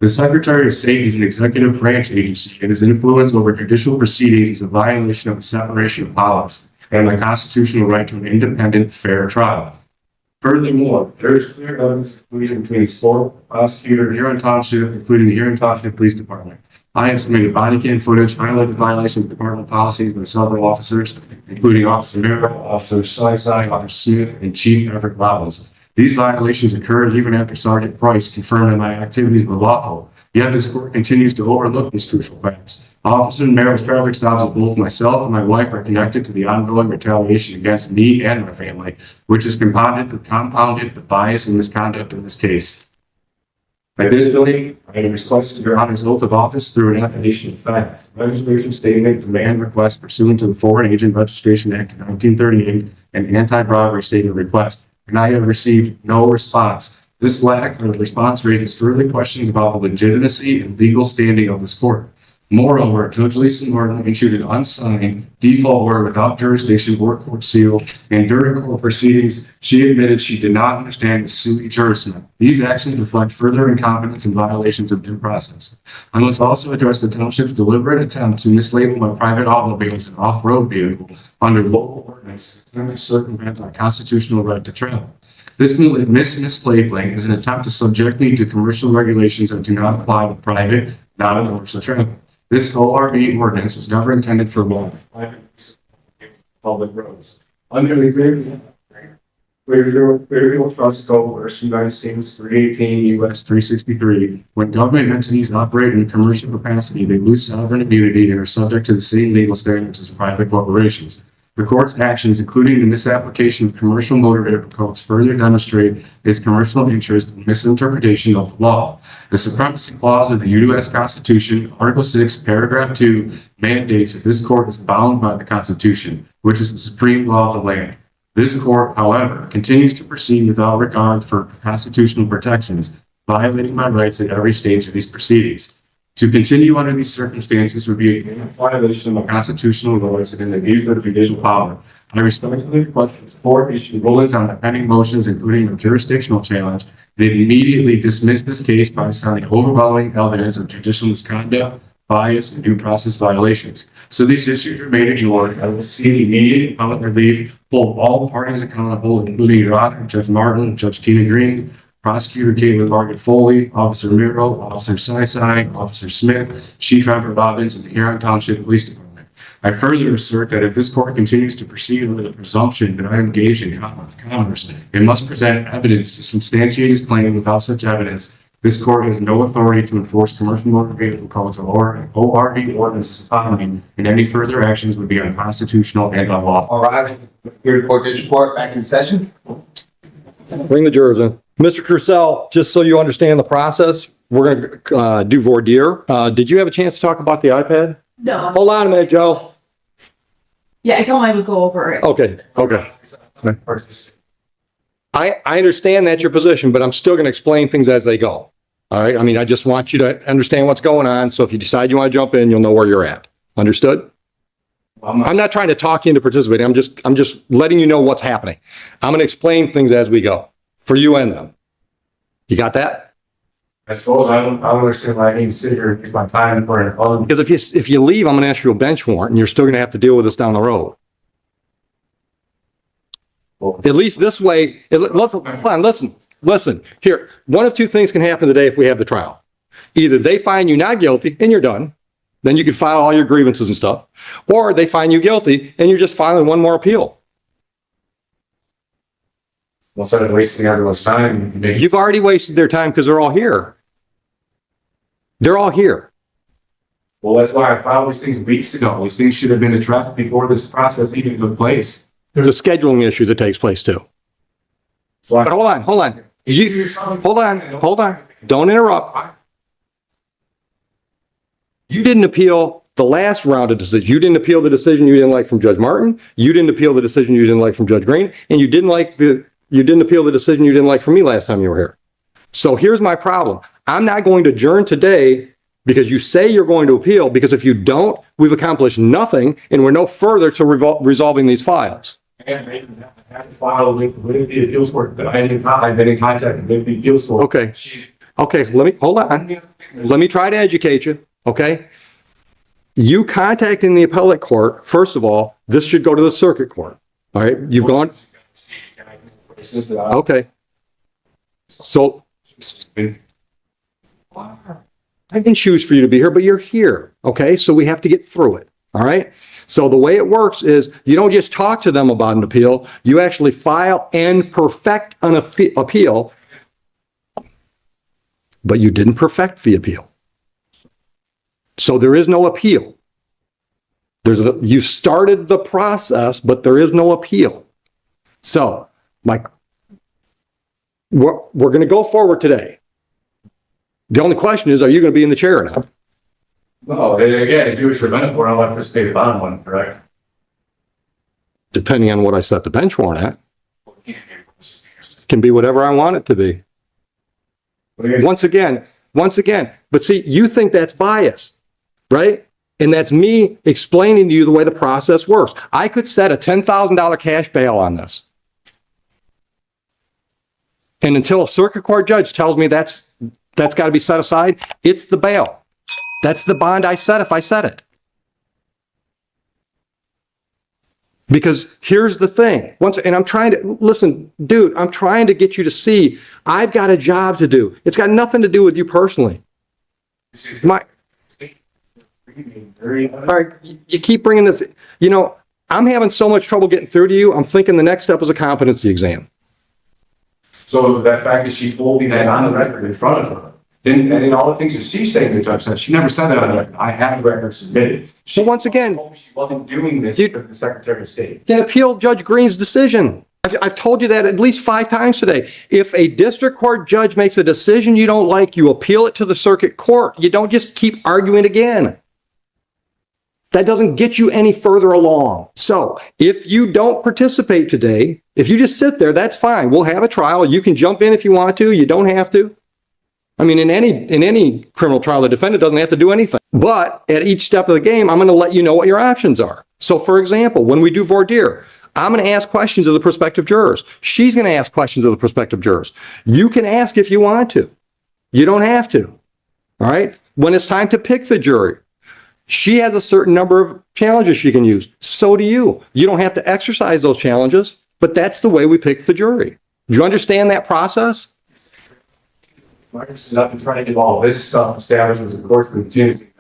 [SPEAKER 2] The Secretary of State is an executive branch agency, and his influence over judicial proceedings is a violation of the separation of powers and the constitutional right to an independent, fair trial. Furthermore, there is clear evidence of collusion between the court, prosecutor, and Huron Township, including the Huron Township Police Department. I have submitted body cam footage highlighting violations of department policies by several officers, including Officer Merrill, Officer Syside, Officer Smith, and Chief Everett Robbins. These violations occurred even after Sergeant Price confirmed that my activities were lawful. Yet this court continues to overlook these crucial facts. Officer Merrill's traffic stops of both myself and my wife are connected to the ongoing retaliation against me and my family, which has compounded the bias and misconduct in this case. Additionally, I have requested Your Honor's oath of office through an affidavit of fact, registration statement, demand request pursuant to the Foreign Agent Registration Act of 1938, and anti-bribery statement request, and I have received no response. This lack of response raises further questions about the legitimacy and legal standing of this court. Moreover, Judge Lisa Martin issued an unsigned default order without jurisdiction or court seal, and during court proceedings, she admitted she did not understand the sui juris. These actions reflect further incompetence and violations of due process. I must also address the township's deliberate attempt to mislabel my private automobile as an off-road vehicle under local ordinance to circumvent our constitutional right to travel. This mislabeling is an attempt to subject me to commercial regulations that do not apply to private, non-commercial travel. This ORV ordinance was never intended for law public roads. Under the agreement, Clearville Trust Code versus United States 318 US 363. When government entities operate in a commercial capacity, they lose sovereign immunity and are subject to the same legal standards as private corporations. The court's actions, including the misapplication of commercial motor vehicle codes, further demonstrate its commercial interest in misinterpretation of the law. The supremacy clause of the U.S. Constitution, Article 6, Paragraph 2, mandates that this court is bound by the Constitution, which is the supreme law of the land. This court, however, continues to proceed without regard for constitutional protections, violating my rights at every stage of these proceedings. To continue under these circumstances would be a violation of constitutional laws and an abuse of judicial power. I respectfully request that the court issue rulings on the pending motions, including a jurisdictional challenge, that immediately dismiss this case by citing overwhelming evidence of judicial misconduct, bias, and due process violations. So these issues remain ignored. I will see immediate appellate relief, hold all parties accountable, including Your Honor, Judge Martin, Judge Tina Green, Prosecutor Caitlin Margaret Foley, Officer Miro, Officer Sisai, Officer Smith, Chief Everett Robbins, and the Huron Township Police Department. I further assert that if this court continues to proceed under the presumption that I am engaged in commerce, it must present evidence to substantiate its claim. Without such evidence, this court has no authority to enforce commercial motor vehicle codes or ORV ordinances upon me, and any further actions would be unconstitutional and unlawful.
[SPEAKER 4] All right, here to court, this court back in session.
[SPEAKER 1] Bring the jurors in. Mr. Crucell, just so you understand the process, we're going to do voir dire. Did you have a chance to talk about the iPad?
[SPEAKER 5] No.
[SPEAKER 1] Hold on a minute, Joe.
[SPEAKER 5] Yeah, I told him I would go over it.
[SPEAKER 1] Okay. I understand that's your position, but I'm still going to explain things as they go. All right. I mean, I just want you to understand what's going on. So if you decide you want to jump in, you'll know where you're at. Understood? I'm not trying to talk you into participating. I'm just letting you know what's happening. I'm going to explain things as we go for you and them. You got that?
[SPEAKER 2] I suppose I don't understand why I need to sit here and use my time for an appellate.
[SPEAKER 1] Because if you leave, I'm going to issue a bench warrant and you're still going to have to deal with this down the road. At least this way, listen. Here, one of two things can happen today if we have the trial. Either they find you not guilty and you're done, then you can file all your grievances and stuff, or they find you guilty and you're just filing one more appeal.
[SPEAKER 2] Instead of wasting everyone's time.
[SPEAKER 1] You've already wasted their time because they're all here. They're all here.
[SPEAKER 2] Well, that's why I filed these things weeks ago. These things should have been addressed before this process even took place.
[SPEAKER 1] There's a scheduling issue that takes place too.
[SPEAKER 2] So
[SPEAKER 1] But hold on. Hold on. Don't interrupt. You didn't appeal the last round of decision. You didn't appeal the decision you didn't like from Judge Martin. You didn't appeal the decision you didn't like from Judge Green. And you didn't appeal the decision you didn't like from me last time you were here. So here's my problem. I'm not going to adjourn today because you say you're going to appeal, because if you don't, we've accomplished nothing and we're no further to resolving these files.
[SPEAKER 2] And they had to file with the appeals court that I've been in contact with the appeals court.
[SPEAKER 1] Okay, hold on. Let me try to educate you, okay? You contacting the appellate court, first of all, this should go to the circuit court, all right? You've gone, okay. So, I didn't choose for you to be here, but you're here, okay? So we have to get through it, all right? So the way it works is you don't just talk to them about an appeal, you actually file and perfect an appeal, but you didn't perfect the appeal. So there is no appeal. You started the process, but there is no appeal. So, Mike, we're going to go forward today. The only question is, are you going to be in the chair or not?
[SPEAKER 2] No, again, if you were prevent or I'll have to stay on one, correct?
[SPEAKER 1] Depending on what I set the bench warrant at. It can be whatever I want it to be. Once again, but see, you think that's bias, right? And that's me explaining to you the way the process works. I could set a $10,000 cash bail on this. And until a circuit court judge tells me that's got to be set aside, it's the bail. That's the bond I set if I set it. Because here's the thing. And I'm trying to, listen, dude, I'm trying to get you to see I've got a job to do. It's got nothing to do with you personally. All right, you keep bringing this, I'm having so much trouble getting through to you. I'm thinking the next step is a competency exam.
[SPEAKER 2] So that fact that she told me that on the record in front of her, then, and in all the things that she's saying, the judge said, she never said that on the record. I have the record submitted. She
[SPEAKER 1] Well, once again,
[SPEAKER 2] told me she wasn't doing this
[SPEAKER 1] You-
[SPEAKER 2] because of the Secretary of State.
[SPEAKER 1] then appeal Judge Green's decision. I've told you that at least 5 times today. If a district court judge makes a decision you don't like, you appeal it to the circuit court. You don't just keep arguing again. That doesn't get you any further along. So if you don't participate today, if you just sit there, that's fine. We'll have a trial. You can jump in if you want to. You don't have to. I mean, in any criminal trial, the defendant doesn't have to do anything. But at each step of the game, I'm going to let you know what your options are. So for example, when we do voir dire, I'm going to ask questions of the prospective jurors. She's going to ask questions of the prospective jurors. You can ask if you want to. You don't have to. All right. When it's time to pick the jury, she has a certain number of challenges she can use. So do you. You don't have to exercise those challenges, but that's the way we pick the jury. Do you understand that process?
[SPEAKER 2] Marcus is up and trying to get all this stuff established with the courts and contingency.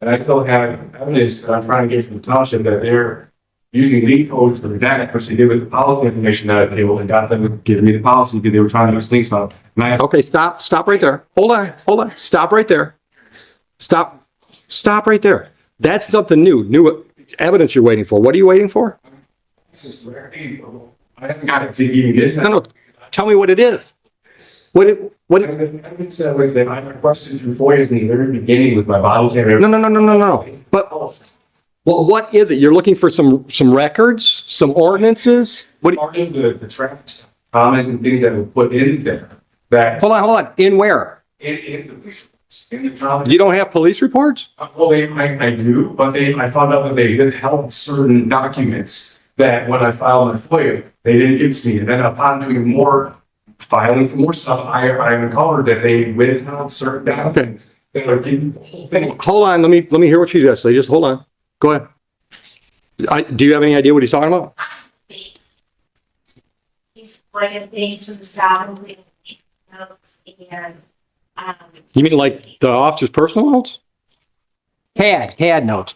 [SPEAKER 2] And I still have evidence that I'm trying to get from the township that they're using lead codes for redact, which they did with the policy information that I tabled and got them to give me the policy because they were trying to explain stuff. And I
[SPEAKER 1] Okay, stop right there. Hold on. Stop right there. Stop right there. That's something new evidence you're waiting for. What are you waiting for?
[SPEAKER 2] this is where I haven't got it to even get to.
[SPEAKER 1] No. Tell me what it is. What?
[SPEAKER 2] Evidence that was that I requested from FOIAs in the very beginning with my bottle camera.
[SPEAKER 1] No. But well, what is it? You're looking for some records, some ordinances? What?
[SPEAKER 2] Part of the traffic stuff, comments and things that were put in there that
[SPEAKER 1] Hold on. In where?
[SPEAKER 2] in the comments.
[SPEAKER 1] You don't have police reports?
[SPEAKER 2] Well, I do, but I found out that they withheld certain documents that when I filed my FOIA, they didn't give to me. And then upon doing more filing for more stuff, I uncovered that they withheld certain documents that are getting the whole thing.
[SPEAKER 1] Hold on. Let me hear what you just say. Just hold on. Go ahead. Do you have any idea what he's talking about?
[SPEAKER 3] He's pointing things from the south and notes and,
[SPEAKER 1] You mean like the officer's personal notes? Had notes.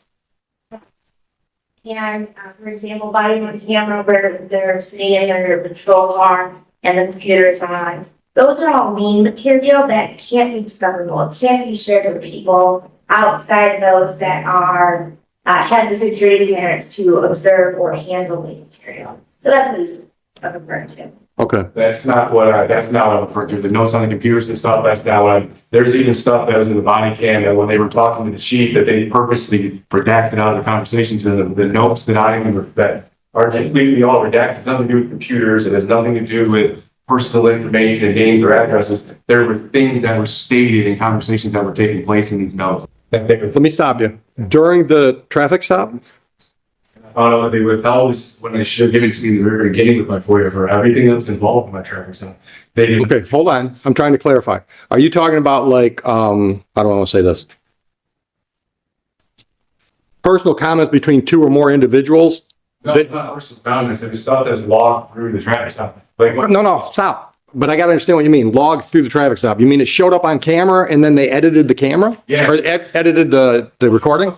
[SPEAKER 3] and, for example, body on camera where they're sitting in their patrol car and the computer's on. Those are all lean material that can't be discoverable. It can't be shared with people outside of those that are, have the security clearance to observe or handle the material. So that's what he's referring to.
[SPEAKER 1] Okay.
[SPEAKER 2] That's not what I'm referring to. The notes on the computers and stuff, that's not what there's even stuff that was in the body cam that when they were talking to the chief, that they purposely redacted out of the conversations, and the notes that that are completely all redacted, has nothing to do with computers, it has nothing to do with personal information and names or addresses. There were things that were stated in conversations that were taking place in these notes.
[SPEAKER 1] Let me stop you. During the traffic stop?
[SPEAKER 2] They withheld this when they should have given it to me in the very beginning with my FOIA for everything that's involved in my traffic stop. They didn't.
[SPEAKER 1] Okay, hold on. I'm trying to clarify. Are you talking about like, how do I want to say this? Personal comments between two or more individuals?
[SPEAKER 2] No, it's not personal comments. It was stuff that's logged through the traffic stop. Like,
[SPEAKER 1] No, stop. But I got to understand what you mean. Logged through the traffic stop. You mean it showed up on camera and then they edited the camera?
[SPEAKER 2] Yeah.
[SPEAKER 1] Or edited the recording?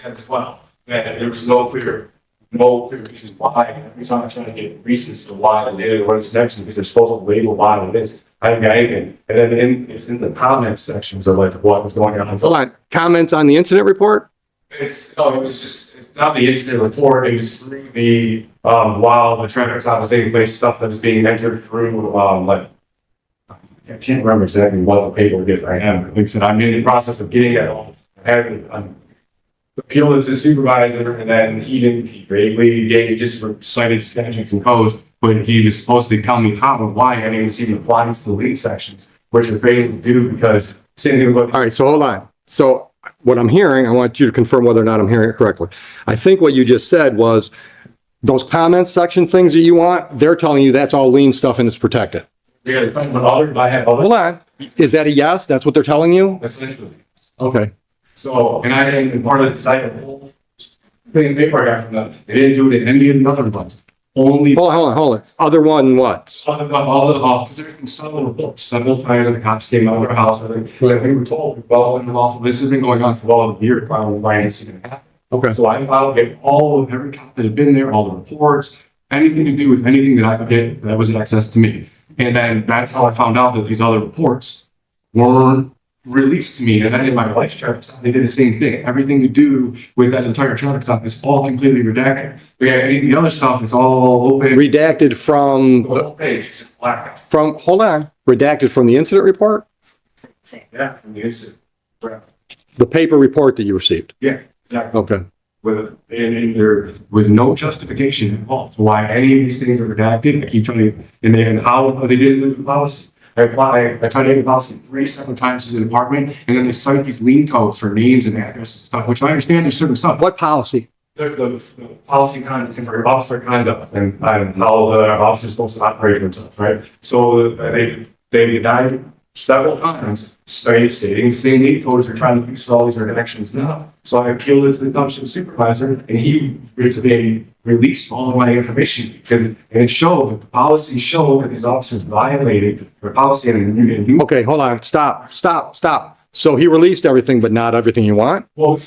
[SPEAKER 2] as well. And there was no clear reasons why. Every time I try to get reasons to why they did it, what it's next, because they're supposed to label why it is. I haven't got anything. And then it's in the comments sections of like what was going on.
[SPEAKER 1] Hold on. Comments on the incident report?
[SPEAKER 2] It's not the incident report. It was through the, while the traffic stop was taking place, stuff that was being entered through, I can't remember exactly what the paperwork is I am. Like I said, I'm in the process of getting that all. I'm appealed it to the supervisor, and then he vaguely gave, just cited statutes and codes, but he was supposed to tell me how and why I didn't even see the applying to the lead sections, which are failing to do because same thing with.
[SPEAKER 1] All right, so hold on. So what I'm hearing, I want you to confirm whether or not I'm hearing it correctly. I think what you just said was those comments section things that you want, they're telling you that's all lien stuff and it's protected.
[SPEAKER 2] Yeah, it's like I have other.
[SPEAKER 1] Hold on. Is that a yes? That's what they're telling you?
[SPEAKER 2] Essentially.
[SPEAKER 1] Okay.
[SPEAKER 2] So, and part of this, I had a whole thing paper I got from them. They didn't do it in any of the other ones. Only
[SPEAKER 1] Hold on. Other one what?
[SPEAKER 2] all the because they're in several books. Several times the cops came out of their house. And we were told, well, in the law, this has been going on for well a year. Probably why it's going to happen.
[SPEAKER 1] Okay.
[SPEAKER 2] So I filed every cop that had been there, all the reports, anything to do with anything that I could get that was access to me. And then that's how I found out that these other reports weren't released to me. And then in my life traffic stop, they did the same thing. Everything to do with that entire traffic stop is all completely redacted. Yeah, the other stuff is all open.
[SPEAKER 1] Redacted from,
[SPEAKER 2] The whole page is just black.
[SPEAKER 1] hold on, redacted from the incident report?
[SPEAKER 2] Yeah, from the incident.
[SPEAKER 1] The paper report that you received?
[SPEAKER 2] Yeah, exactly.
[SPEAKER 1] Okay.
[SPEAKER 2] And there was no justification at all to why any of these things are redacted. I keep trying to, and how they did with the policy. I tried to get the policy 3 separate times to the department, and then they cite these lien codes for names and addresses and stuff, which I understand there's certain stuff.
[SPEAKER 1] What policy?
[SPEAKER 2] The policy conduct for officer conduct and how the officer is supposed to operate themselves, right? So they denied several times, stating the same lien codes are trying to fix all these redactions now. So I appealed it to the township supervisor, and he released all of my information. And it showed that the policy showed that these officers violated the policy and
[SPEAKER 1] Okay, hold on, stop. So he released everything, but not everything you want?
[SPEAKER 2] well,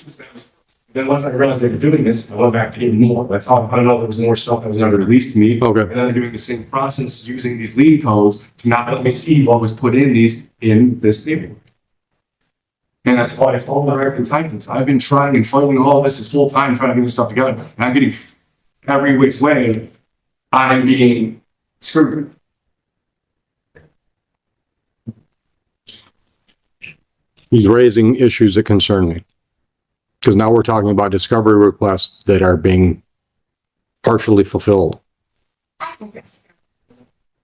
[SPEAKER 2] then once I realized they were doing this, I went back to getting more. That's how I found out there was more stuff that was never released to me.
[SPEAKER 1] Okay.
[SPEAKER 2] And then they're doing the same process using these lien codes to not let me see what was put in this paper. And that's why it's all American Titans. I've been trying and fighting all this whole time, trying to get this stuff together. And I'm getting every which way I'm being screwed.
[SPEAKER 1] He's raising issues that concern me. Because now we're talking about discovery requests that are being partially fulfilled.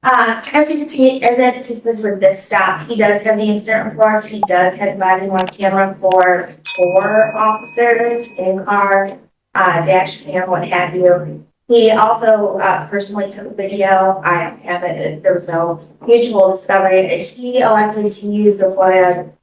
[SPEAKER 3] As it is with this stop, he does have the incident report, he does have the body worn camera for 4 officers in car, dash cam, what have you. He also, personally took a video, I don't have it, there was no mutual discovery. He elected to use the FOIA,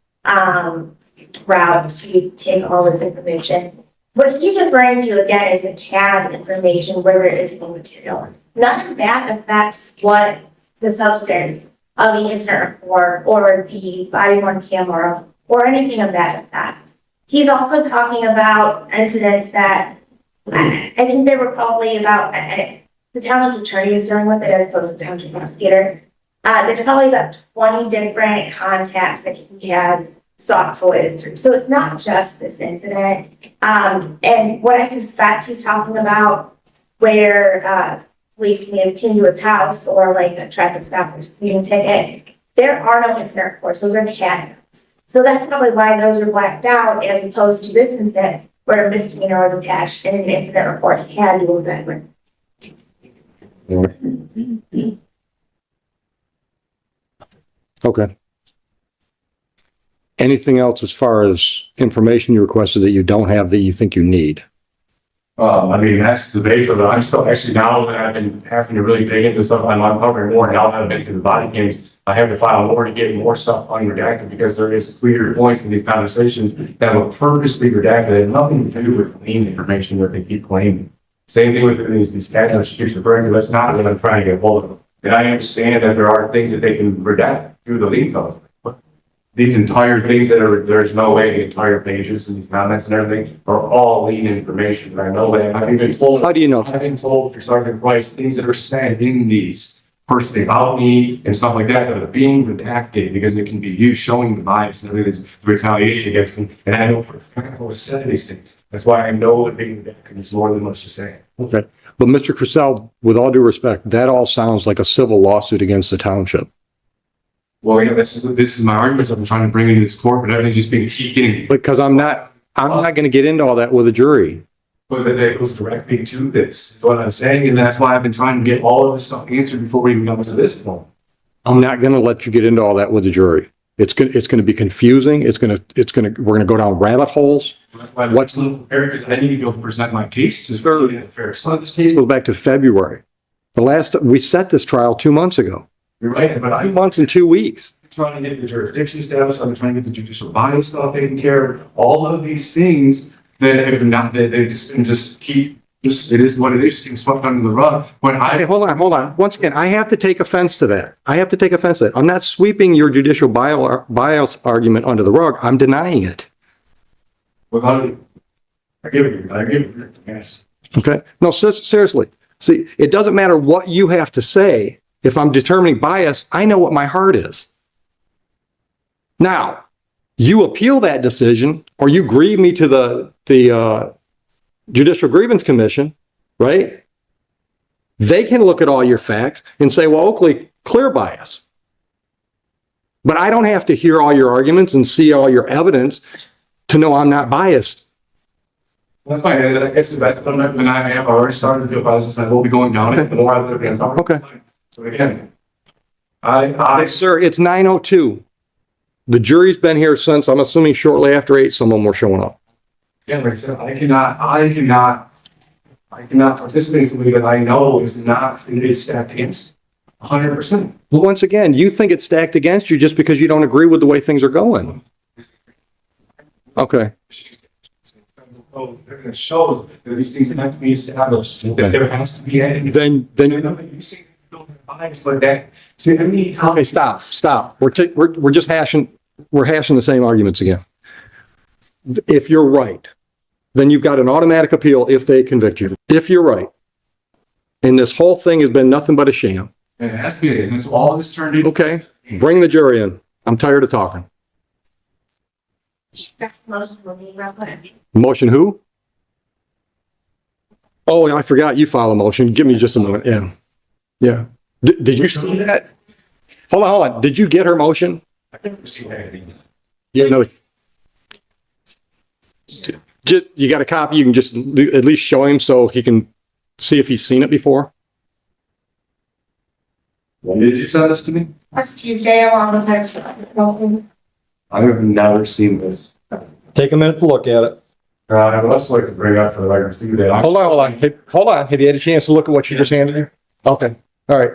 [SPEAKER 3] route to take all this information. What he's referring to again is the CAD information where there is no material. None of that affects what the substance of the incident report or the body worn camera or anything of that effect. He's also talking about incidents that I think they were probably about the township attorney is dealing with it as opposed to the township prosecutor. There's probably about 20 different contacts that he has sought FOIAs through. So it's not just this incident. And what I suspect he's talking about where police may have came to his house or like a traffic stop or speeding ticket, there are no incident reports. Those are CAD notes. So that's probably why those are blacked out as opposed to this incident where a misdemeanor was attached and an incident report had to have been written.
[SPEAKER 1] Okay. Anything else as far as information you requested that you don't have that you think you need?
[SPEAKER 2] I mean, that's the base of it. I'm still actually, now that I've been having to really dig into stuff, I'm uncovering more. Now that I've been through the body cams, I have to file more to get more stuff unredacted because there is clear points in these conversations that were purposely redacted. They have nothing to do with lien information that they keep claiming. Same thing with these CAD notes she keeps referring to. That's not what I'm trying to get hold of. And I understand that there are things that they can redact through the lien codes. These entire things that are, there's no way the entire pages and these comments and everything are all lien information. And I know that. I've even told.
[SPEAKER 1] How do you know?
[SPEAKER 2] I've been told for Sergeant Price, things that are said in these personally about me and stuff like that are being redacted because it can be used showing the bias and everything, the retaliation against them. And I know for a fact what was said in these things. That's why I know that being redacted is more than much to say.
[SPEAKER 1] Okay. But Mr. Crisell, with all due respect, that all sounds like a civil lawsuit against the township.
[SPEAKER 2] Well, yeah, this is my argument. I'm trying to bring into this court, but everything's just being keep getting.
[SPEAKER 1] Because I'm not going to get into all that with a jury.
[SPEAKER 2] But that goes directly to this, is what I'm saying, and that's why I've been trying to get all of this stuff answered before we even come to this point.
[SPEAKER 1] I'm not going to let you get into all that with the jury. It's going to be confusing. We're going to go down rabbit holes.
[SPEAKER 2] That's why what's Eric is I need to go present my case to fair.
[SPEAKER 1] So this case goes back to February. We set this trial 2 months ago.
[SPEAKER 2] You're right, but
[SPEAKER 1] 2 months and 2 weeks.
[SPEAKER 2] I'm trying to get the jurisdiction established. I'm trying to get the judicial bias stuff taken care of. All of these things that have not, that they've just been it is what it is, being swept under the rug.
[SPEAKER 1] Okay, hold on. Once again, I have to take offense to that. I'm not sweeping your judicial bias argument under the rug. I'm denying it.
[SPEAKER 2] I give it, yes.
[SPEAKER 1] Okay? No, seriously. See, it doesn't matter what you have to say if I'm determining bias, I know what my heart is. Now, you appeal that decision or you grieve me to the Judicial Grievance Commission, right? They can look at all your facts and say, well, Oakley, clear bias. But I don't have to hear all your arguments and see all your evidence to know I'm not biased.
[SPEAKER 2] That's fine, and I guess that's the, and I have already started to do a process, I will be going down it, the more I live in.
[SPEAKER 1] Okay.
[SPEAKER 2] So again, I,
[SPEAKER 1] Sir, it's 9:02. The jury's been here since, I'm assuming shortly after 8, some of them were showing up.
[SPEAKER 2] yeah, like I said, I cannot participate in something that I know is not, it is stacked against. 100%.
[SPEAKER 1] But once again, you think it's stacked against you just because you don't agree with the way things are going. Okay.
[SPEAKER 2] They're gonna show that these things have to be established, that there has to be any.
[SPEAKER 1] Then,
[SPEAKER 2] You see, bias, but that, to me.
[SPEAKER 1] okay, stop. We're just hashing the same arguments again. If you're right, then you've got an automatic appeal if they convict you. If you're right, and this whole thing has been nothing but a sham.
[SPEAKER 2] It has to be, and it's all this turned into.
[SPEAKER 1] Okay, bring the jury in. I'm tired of talking.
[SPEAKER 3] That's the motion will be real quick.
[SPEAKER 1] Motion who? Oh, I forgot you filed a motion. Give me just a moment. Yeah. Yeah. Did you see that? Hold on. Did you get her motion?
[SPEAKER 2] I never seen anything.
[SPEAKER 1] Yeah, no. You got a copy? You can just at least show him so he can see if he's seen it before.
[SPEAKER 2] When did you send this to me?
[SPEAKER 3] Last Tuesday along with our motions.
[SPEAKER 2] I have never seen this.
[SPEAKER 1] Take a minute to look at it.
[SPEAKER 2] Let's like to bring up for the record too that.
[SPEAKER 1] Hold on. Hold on. Have you had a chance to look at what you just handed me? Okay. All right.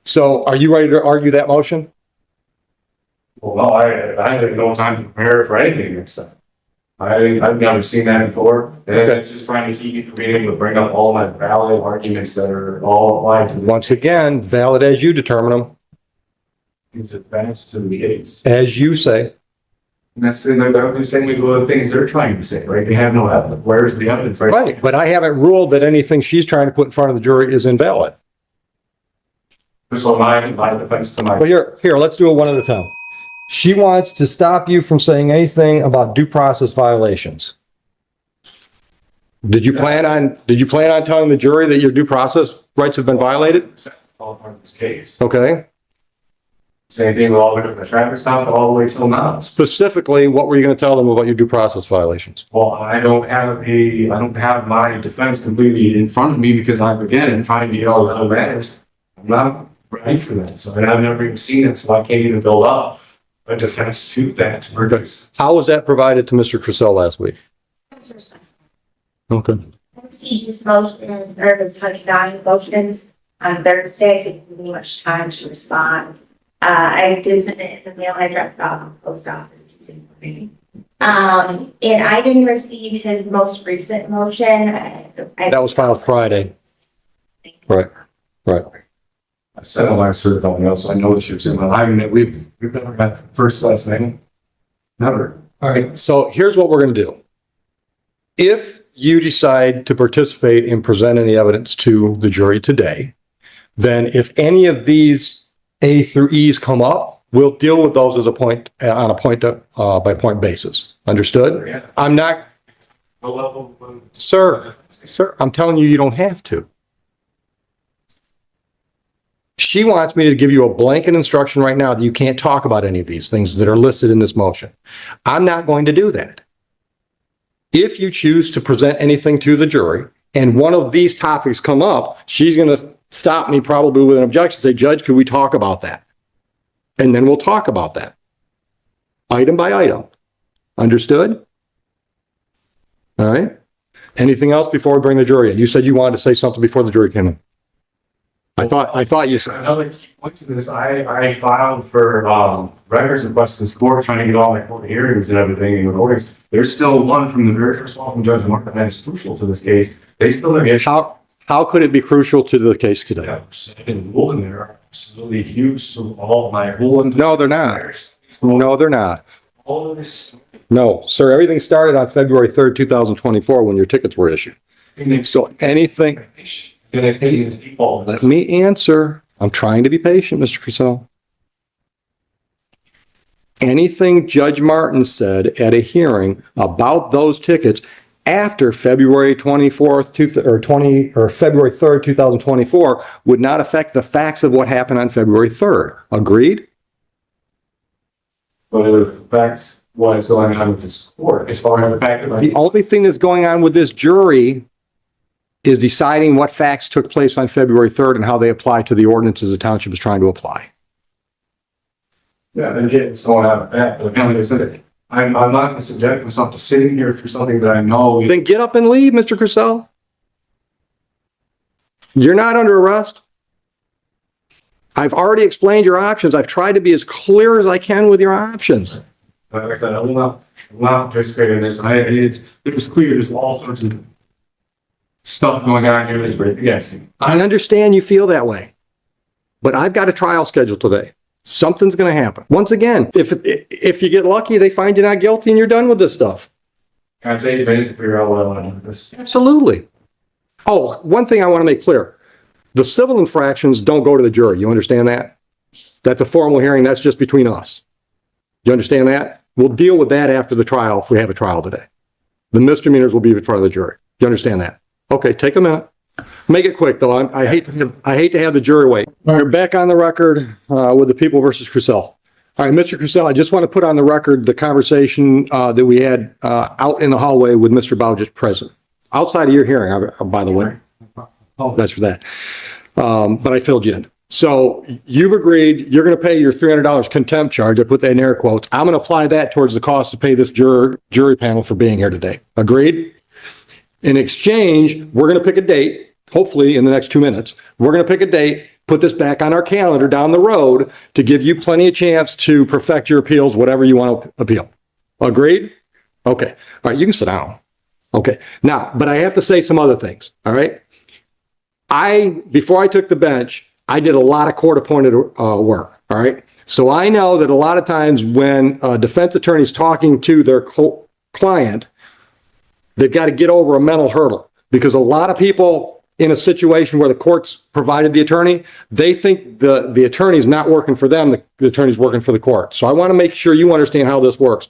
[SPEAKER 1] So are you ready to argue that motion?
[SPEAKER 2] Well, no, I had no time to prepare for anything except. I've never seen that before. And
[SPEAKER 1] Okay.
[SPEAKER 2] it's just trying to keep me from being able to bring up all my valid arguments that are all applied to this.
[SPEAKER 1] Once again, valid as you determine them,
[SPEAKER 2] It's advanced to the case.
[SPEAKER 1] as you say.
[SPEAKER 2] And that's, and they're the same with the things they're trying to say, right? They have no evidence. Where's the evidence, right?
[SPEAKER 1] Right. But I haven't ruled that anything she's trying to put in front of the jury is invalid.
[SPEAKER 2] So my defense to my.
[SPEAKER 1] Well, here, let's do it one at a time. She wants to stop you from saying anything about due process violations. Did you plan on telling the jury that your due process rights have been violated?
[SPEAKER 2] All part of this case.
[SPEAKER 1] Okay.
[SPEAKER 2] Same thing with all the way from the traffic stop all the way till now.
[SPEAKER 1] Specifically, what were you going to tell them about your due process violations?
[SPEAKER 2] Well, I don't have my defense completely in front of me because I'm again trying to get all the other matters. I'm not ready for that. So, and I've never even seen it, so I can't even build up a defense to that.
[SPEAKER 1] How was that provided to Mr. Trussell last week?
[SPEAKER 3] That's responsible.
[SPEAKER 1] Okay.
[SPEAKER 3] I received his motion, or his 109 motions on Thursday, so it didn't give me much time to respond. I did send it in the mail, I dropped it off at the post office this morning. And I didn't receive his most recent motion.
[SPEAKER 1] That was filed Friday. Right.
[SPEAKER 2] I said on my certified mail, so I know what you're saying. We've never got first last name. Never.
[SPEAKER 1] All right. So here's what we're going to do. If you decide to participate and present any evidence to the jury today, then if any of these A through E's come up, we'll deal with those as a point on a point by point basis. Understood?
[SPEAKER 2] Yeah.
[SPEAKER 1] I'm not,
[SPEAKER 2] No level.
[SPEAKER 1] sir, I'm telling you, you don't have to. She wants me to give you a blanket instruction right now that you can't talk about any of these things that are listed in this motion. I'm not going to do that. If you choose to present anything to the jury and one of these topics come up, she's going to stop me probably with an objection, say, Judge, could we talk about that? And then we'll talk about that. Item by item. Understood? All right. Anything else before we bring the jury in? You said you wanted to say something before the jury came in. I thought you said.
[SPEAKER 2] Another key point to this, I filed for records requests in this court, trying to get all my court hearings and everything in order. There's still one from the very first one from Judge Martin that is crucial to this case. They still have issues.
[SPEAKER 1] How could it be crucial to the case today?
[SPEAKER 2] that second rule in there are absolutely huge to all my whole.
[SPEAKER 1] No, they're not. No, they're not.
[SPEAKER 2] All of this.
[SPEAKER 1] No, sir, everything started on February 3rd, 2024, when your tickets were issued. So anything,
[SPEAKER 2] Then I take it as default.
[SPEAKER 1] let me answer. I'm trying to be patient, Mr. Crisell. Anything Judge Martin said at a hearing about those tickets after February 24th, or February 3rd, 2024 would not affect the facts of what happened on February 3rd. Agreed?
[SPEAKER 2] But it affects what is going on with this court, as far as the fact that
[SPEAKER 1] The only thing that's going on with this jury is deciding what facts took place on February 3rd and how they apply to the ordinances the township is trying to apply.
[SPEAKER 2] yeah, then it's going out of that, but like I said, I'm not gonna subject myself to sitting here through something that I know.
[SPEAKER 1] Then get up and leave, Mr. Crisell. You're not under arrest. I've already explained your options. I've tried to be as clear as I can with your options.
[SPEAKER 2] Like I said, I will not participate in this. There's clear, there's all sorts of stuff going on here that's right against me.
[SPEAKER 1] I understand you feel that way, but I've got a trial scheduled today. Something's going to happen. Once again, if you get lucky, they find you not guilty and you're done with this stuff.
[SPEAKER 2] Can I take a minute to figure out what I want to do with this?
[SPEAKER 1] Absolutely. Oh, one thing I want to make clear. The civil infractions don't go to the jury. You understand that? That's a formal hearing. That's just between us. You understand that? We'll deal with that after the trial if we have a trial today. The misdemeanors will be in front of the jury. You understand that? Okay, take a minute. Make it quick, though. I hate to have the jury wait. All right, back on the record with the People versus Crisell. All right, Mr. Crisell, I just want to put on the record the conversation that we had out in the hallway with Mr. Bowditch present. Outside of your hearing, by the way. That's for that. But I filled you in. So you've agreed you're going to pay your $300 contempt charge. I put that in air quotes. I'm going to apply that towards the cost to pay this jury panel for being here today. Agreed? In exchange, we're going to pick a date, hopefully in the next 2 minutes. We're going to pick a date, put this back on our calendar down the road to give you plenty of chance to perfect your appeals, whatever you want to appeal. Agreed? Okay. All right, you can sit down. Okay. Now, but I have to say some other things. All right. Before I took the bench, I did a lot of court-appointed work. All right. So I know that a lot of times when a defense attorney is talking to their client, they've got to get over a mental hurdle because a lot of people in a situation where the court's provided the attorney, they think the attorney's not working for them. The attorney's working for the court. So I want to make sure you understand how this works.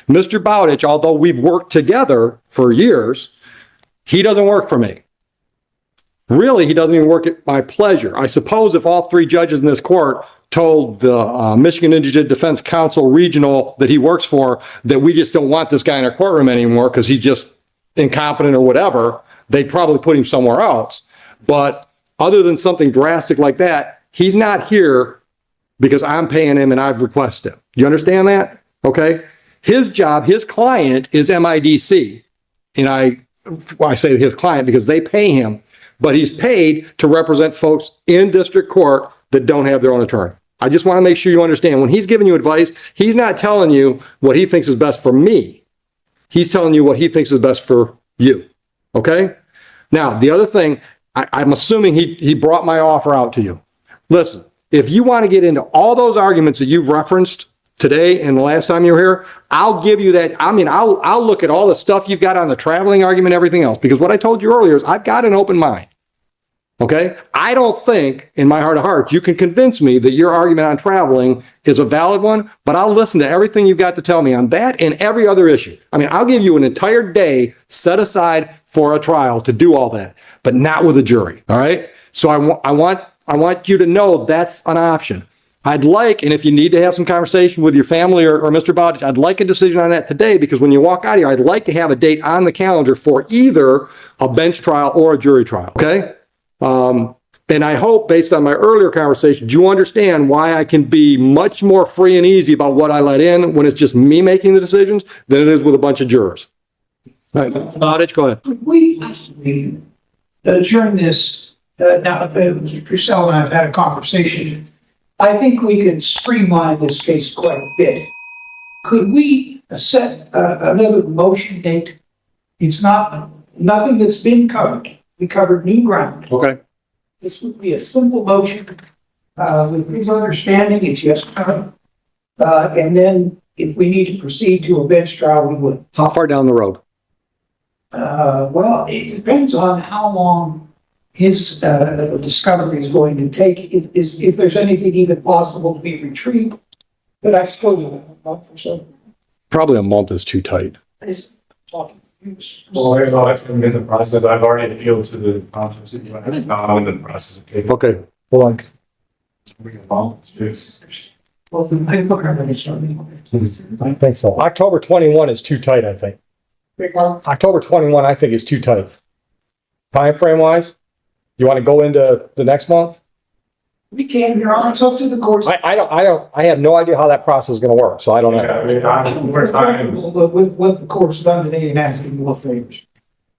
[SPEAKER 1] Mr. Bowditch, although we've worked together for years, he doesn't work for me. Really, he doesn't even work at my pleasure. I suppose if all three judges in this court told the Michigan Indigent Defense Council regional that he works for that we just don't want this guy in our courtroom anymore because he's just incompetent or whatever, they'd probably put him somewhere else. But other than something drastic like that, he's not here because I'm paying him and I've requested him. You understand that? Okay. His job, his client is MIDC. And I say his client because they pay him, but he's paid to represent folks in district court that don't have their own attorney. I just want to make sure you understand when he's giving you advice, he's not telling you what he thinks is best for me. He's telling you what he thinks is best for you. Okay? Now, the other thing, I'm assuming he brought my offer out to you. Listen, if you want to get into all those arguments that you've referenced today and the last time you were here, I'll give you that. I mean, I'll look at all the stuff you've got on the traveling argument, everything else, because what I told you earlier is I've got an open mind. Okay? I don't think in my heart of hearts you can convince me that your argument on traveling is a valid one, but I'll listen to everything you've got to tell me on that and every other issue. I mean, I'll give you an entire day set aside for a trial to do all that, but not with a jury. All right? So I want you to know that's an option. I'd like, and if you need to have some conversation with your family or Mr. Bowditch, I'd like a decision on that today, because when you walk out of here, I'd like to have a date on the calendar for either a bench trial or a jury trial. Okay? And I hope, based on my earlier conversations, you understand why I can be much more free and easy about what I let in when it's just me making the decisions than it is with a bunch of jurors. All right, Bowditch, go ahead.
[SPEAKER 6] We actually adjourn this. Now, Mr. Crisell and I have had a conversation. I think we could streamline this case quite a bit. Could we set another motion date? It's nothing that's been covered. We covered new ground.
[SPEAKER 1] Okay.
[SPEAKER 6] This would be a simple motion with his understanding. It's yes, no. And then if we need to proceed to a bench trial, we would.
[SPEAKER 1] How far down the road?
[SPEAKER 6] Well, it depends on how long his discovery is going to take, if there's anything even possible to be retrieved. But I still do a month or so.
[SPEAKER 1] Probably a month is too tight.
[SPEAKER 6] Is talking.
[SPEAKER 2] Well, that's in the process. I've already appealed to the conference. Now I'm in the process of taking.
[SPEAKER 1] Okay, hold on. I think so. October 21 is too tight, I think. October 21, I think is too tight. Time frame wise, you want to go into the next month?
[SPEAKER 6] We can, Your Honor, it's up to the courts.
[SPEAKER 1] I have no idea how that process is going to work, so I don't
[SPEAKER 2] Yeah,
[SPEAKER 1] know.
[SPEAKER 2] I mean, I'm more time.
[SPEAKER 6] With what the court's done today and asking more favors.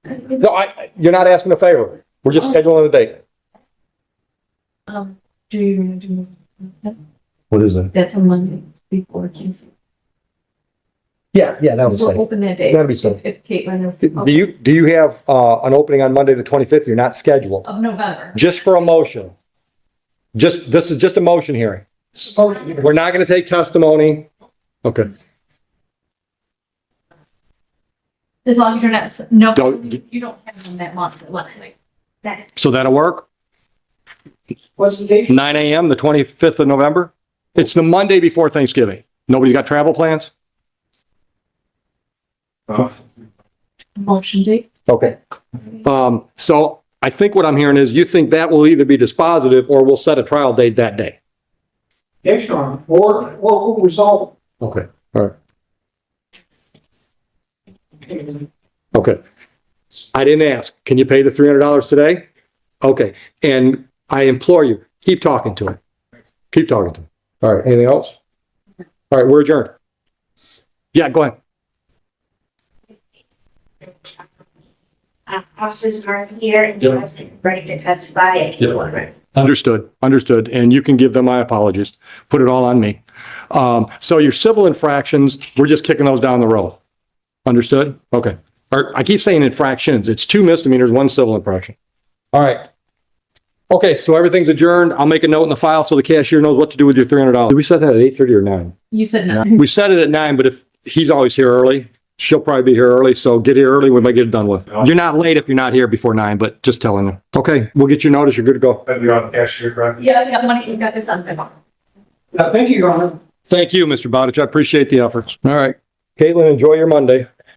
[SPEAKER 1] No, you're not asking a favor. We're just scheduling a date.
[SPEAKER 5] Do you do,
[SPEAKER 1] What is it?
[SPEAKER 5] that's a Monday before Tuesday.
[SPEAKER 1] Yeah, that was
[SPEAKER 5] We're
[SPEAKER 1] safe.
[SPEAKER 5] open that day.
[SPEAKER 1] That'd be safe.
[SPEAKER 5] If Caitlin is.
[SPEAKER 1] Do you have, an opening on Monday, the 25th? You're not scheduled.
[SPEAKER 5] Of November.
[SPEAKER 1] Just for a motion. This is just a motion hearing. We're not going to take testimony. Okay.
[SPEAKER 5] As long as you're not, no,
[SPEAKER 1] Don't-
[SPEAKER 5] you don't have them that month, let's say.
[SPEAKER 1] So that'll work?
[SPEAKER 6] What's the date?
[SPEAKER 1] 9 a.m., the 25th of November? It's the Monday before Thanksgiving. Nobody's got travel plans?
[SPEAKER 5] Motion date.
[SPEAKER 1] Okay. So I think what I'm hearing is you think that will either be dispositive or we'll set a trial date that day.
[SPEAKER 6] Yes, Your Honor, or we'll resolve.
[SPEAKER 1] Okay, all right. Okay. I didn't ask. Can you pay the $300 today? Okay. And I implore you, keep talking to him. Keep talking to him. All right. Anything else? All right. We're adjourned. Yeah, go ahead.
[SPEAKER 3] Officers are here and you guys are ready to testify if you want.
[SPEAKER 1] Understood. And you can give them my apologies. Put it all on me. So your civil infractions, we're just kicking those down the road. Understood? Okay. Or I keep saying infractions. It's 2 misdemeanors, 1 civil infraction. All right. Okay, so everything's adjourned. I'll make a note in the file so the cashier knows what to do with your $300. Did we set that at 8:30 or 9?
[SPEAKER 5] You said no.
[SPEAKER 1] We set it at 9, but if he's always here early, she'll probably be here early, so get here early, we might get it done with. You're not late if you're not here before 9, but just telling you. Okay, we'll get your notice, you're good to go.
[SPEAKER 2] That'd be on cashier, correct?
[SPEAKER 5] Yeah, I got money, you got this something.
[SPEAKER 6] Thank you, Your Honor.
[SPEAKER 1] Thank you, Mr. Bowditch, I appreciate the efforts. All right, Caitlin, enjoy your Monday.